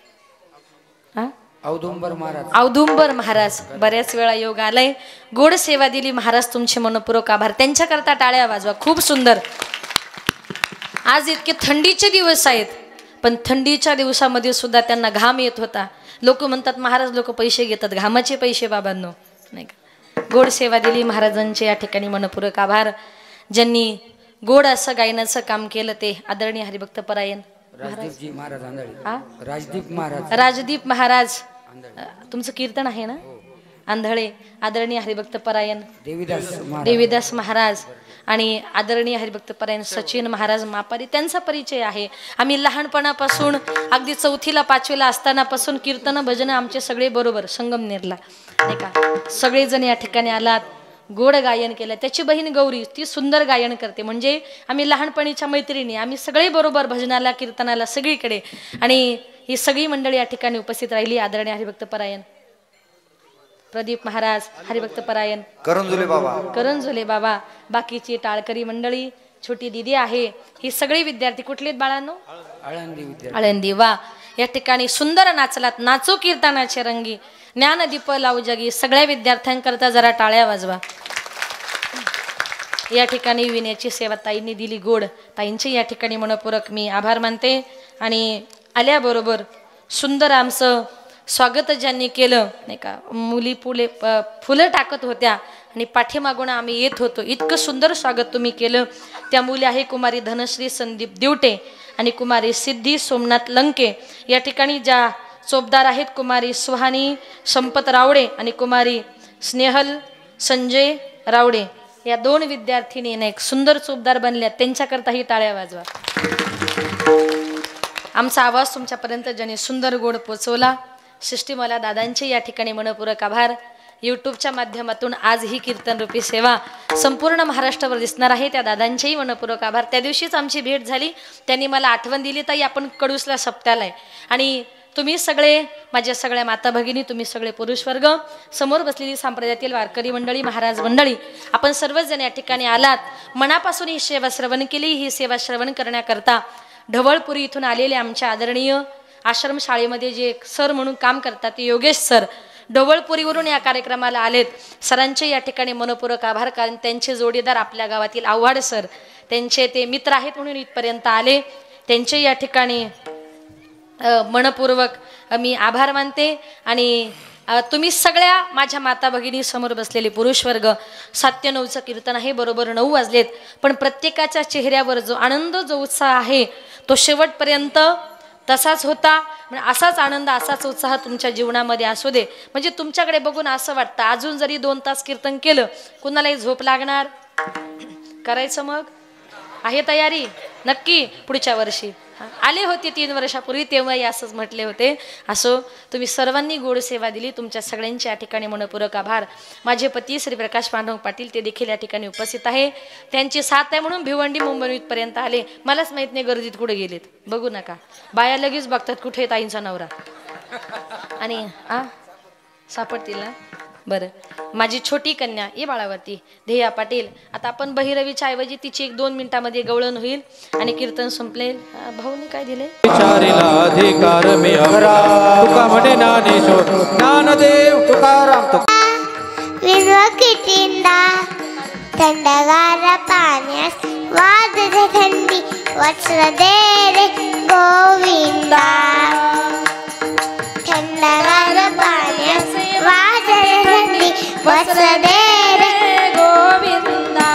औदुंबर महाराज. बऱ्याच वेळा योग आलाय. गोड सेवा दिली महाराज तुमचे मनपूर्वक आभार. त्यांच्याकरता टाळ्या वाजवा. खूप सुंदर. आज इतके थंडीचे दिवस आहेत पण थंडीच्या दिवसामध्ये सुद्धा त्यांना घाम येत होता. लोक म्हणतात महाराज लोक पैसे घेतात. घामाचे पैसे बाबांनो नाही का. गोड सेवा दिली महाराजांचे या ठिकाणी मनपूर्वक आभार. ज्यांनी गोड असं गायनाचं काम केलं ते आदरणीय हरिभक्त परायण राजदीप महाराज. तुमचं कीर्तन आहे ना आंधळे. आदरणीय हरिभक्त परायण देवीदास महाराज आणि आदरणीय हरिभक्त परायण सचिन महाराज मापारी त्यांचा परिचय आहे. आम्ही लहानपणापासून अगदी 4थीला 5वीला असतानापासून कीर्तन भजन आमचे सगळे बरोबर संगमनेरला नाही का. सगळेजण या ठिकाणी आलात. गोड गायन केलं. त्याची बहीण गौरी ती सुंदर गायन करते. म्हणजे आम्ही लहानपणीच्या मैत्रिणी आम्ही सगळे बरोबर भजनाला कीर्तनाला सगळीकडे. आणि ही सगळी मंडळी या ठिकाणी उपस्थित राहिली. आदरणीय हरिभक्त परायण प्रदीप महाराज हरिभक्त परायण करंजुले बाबा बाकीची टाळकरी मंडळी छोटी दिदी आहे. ही सगळी विद्यार्थी कुठले बाळांनो आळंदी. वा या ठिकाणी सुंदर नाचलात. नाचो कीर्तनाचे रंगी ज्ञानदीप लावू जगी. सगळ्या विद्यार्थ्यांकरता जरा टाळ्या वाजवा. या ठिकाणी विण्याची सेवा ताईंनी दिली गोड. ताईंचे या ठिकाणी मनपूर्वक मी आभार मानते. आणि आल्याबरोबर सुंदर आमचं स्वागत ज्यांनी केलं नाही का. मुली फुलं टाकत होत्या आणि पाठीमागून आम्ही येत होतो. इतकं सुंदर स्वागत तुम्ही केलं. त्या मुली आहे कुमारी धनश्री संदीप दिवटे आणि कुमारी सिद्धी सोमनाथ लंके. या ठिकाणी ज्या चोपदार आहेत कुमारी सुहानी संपत रावडे आणि कुमारी स्नेहल संजय रावडे. या 2 विद्यार्थिनी एक सुंदर चोपदार बनल्या. त्यांच्याकरताही टाळ्या वाजवा. आमचा आवाज तुमच्यापर्यंत ज्यांनी सुंदर गोड पोचवला सृष्टीमाला दादांचे या ठिकाणी मनपूर्वक आभार. यूट्यूबच्या माध्यमातून आज ही कीर्तनरूपी सेवा संपूर्ण महाराष्ट्रावर दिसणार आहे. त्या दादांचेही मनपूर्वक आभार. त्या दिवशीच आमची भेट झाली. त्यांनी मला आठवण दिली ताई आपण कडूसला सप्त्याला आहे. आणि तुम्ही सगळे माझ्या सगळ्या माता भगिनी तुम्ही सगळे पुरुष वर्ग समोर बसलेली संप्रदायातील वारकरी मंडळी महाराज मंडळी आपण सर्वजण या ठिकाणी आलात. मनापासून ही सेवा श्रवण केली. ही सेवा श्रवण करण्याकरता ढवळपुरी इथून आलेले आमच्या आदरणीय आश्रमशाळेमध्ये जे सर म्हणून काम करतात ते योगेश सर ढवळपुरीवरून या कार्यक्रमाला आलेत. सरांचे या ठिकाणी मनपूर्वक आभार, कारण त्यांचे जोडीदार आपल्या गावातील आव्हाड सर त्यांचे ते मित्र आहेत म्हणून इथपर्यंत आले. त्यांचे या ठिकाणी मनपूर्वक मी आभार मानते. आणि तुम्ही सगळ्या माझ्या माता भगिनी समोर बसलेले पुरुष वर्ग, 7-9चं कीर्तन आहे, बरोबर 9 वाजलेत, पण प्रत्येकाच्या चेहऱ्यावर जो आनंद जो उत्साह आहे तो शेवटपर्यंत तसाच होता. असाच आनंद असाच उत्साह तुमच्या जीवनामध्ये असू दे. म्हणजे तुमच्याकडे बघून असं वाटतं अजून जरी 2 तास कीर्तन केलं कुणालाही झोप लागणार. करायचं मग आहे तयारी नक्की. पुढच्या वर्षी आले होते 3 वर्षापूर्वी तेव्हाही असंच म्हटले होते. असो तुम्ही सर्वांनी गोड सेवा दिली. तुमच्या सगळ्यांच्या या ठिकाणी मनपूर्वक आभार. माझे पती श्री प्रकाश पांडुरंग पाटील ते देखील या ठिकाणी उपस्थित आहे. त्यांची साथ आहे म्हणून भिवंडी मुंबई इथपर्यंत आले. मलाच माहीत नाही गर्दीत कुठे गेलेत. बघू नका, बाया लगेच बघतात कुठे आहे ताईंचा नवरा. आणि सापडतील ना. बरं, माझी छोटी कन्या ये बाळावरती ध्येया पाटील. आता आपण बहिरवीच्या ऐवजी तिची 1-2 मिनिटांमध्ये गवळण होईल आणि कीर्तन संपलेल. भाऊनी काय दिले? विचारिला अधिकार मी अमरा तुका म्हणे ज्ञानेश्वर ज्ञानदेव तुकाराम विनवकिटिंदा थंडगार पाण्यास वाजते थंडी वस्त्र दे रे गोविंदा. थंडगार पाण्यास वाजते थंडी वस्त्र दे रे गोविंदा.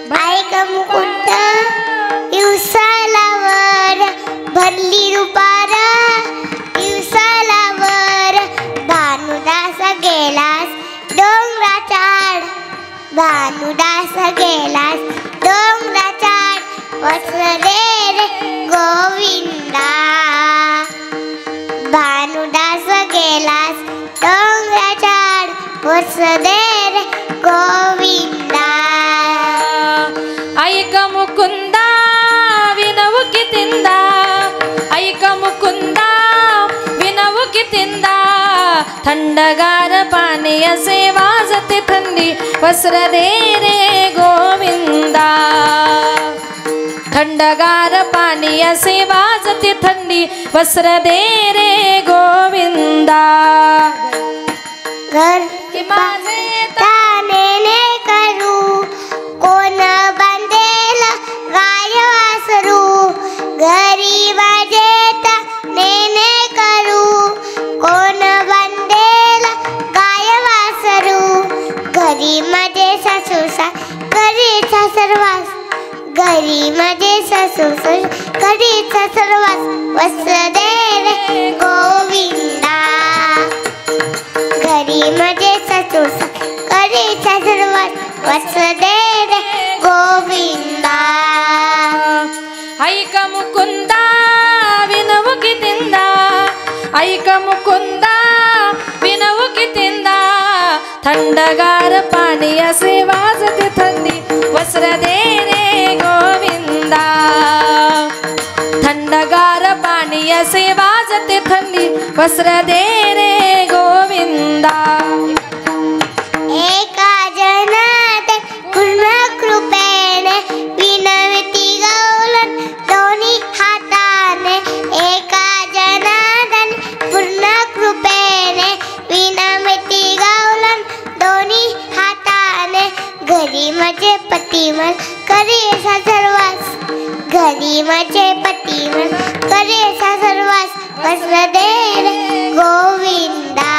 बाईक मुकुंद युसालावर भरली रुपार युसालावर भानुदास गेलास डोंगराचाड भानुदास गेलास डोंगराचाड वस्त्र दे रे गोविंदा. भानुदास गेलास डोंगराचाड वस्त्र दे रे गोविंदा. ऐक मुकुंदा विनवू कितिंदा ऐक मुकुंदा विनवू कितिंदा. थंडगार पाणी असे वाजते थंडी वस्त्र दे रे गोविंदा. थंडगार पाणी असे वाजते थंडी वस्त्र दे रे गोविंदा. घर के माझे ताने करू कोण बांधेल गाय वासरू. घरी माझे ताने करू कोण बांधेल गाय वासरू. घरी माझे सासू घरी सासरवास घरी माझे सासू घरी सासरवास वस्त्र दे रे गोविंदा. घरी माझे सासू घरी सासरवास वस्त्र दे रे गोविंदा. ऐक मुकुंदा विनवू कितिंदा ऐक मुकुंदा विनवू कितिंदा. थंडगार पाणी असे वाजते थंडी वस्त्र दे रे गोविंदा. थंडगार पाणी असे वाजते थंडी वस्त्र दे रे गोविंदा. एका जनात पूर्ण कृपेने विनवती गौलन दोन्ही हाताने. एका जनात पूर्ण कृपेने विनवती गौलन दोन्ही हाताने. घरी माझे पतिमन करे सासरवास घरी माझे पतिमन करे सासरवास वस्त्र दे रे गोविंदा.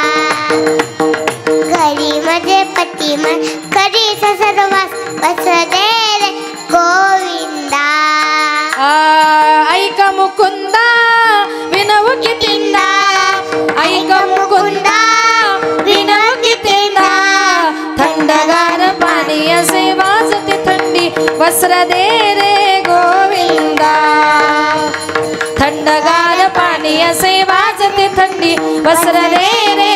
घरी माझे पतिमन करे सासरवास वस्त्र दे रे गोविंदा. ऐक मुकुंदा विनवू कितिंदा ऐक मुकुंदा विनवू कितिंदा. थंडगार पाणी असे वाजते थंडी वस्त्र दे रे गोविंदा. थंडगार पाणी असे वाजते थंडी वस्त्र दे रे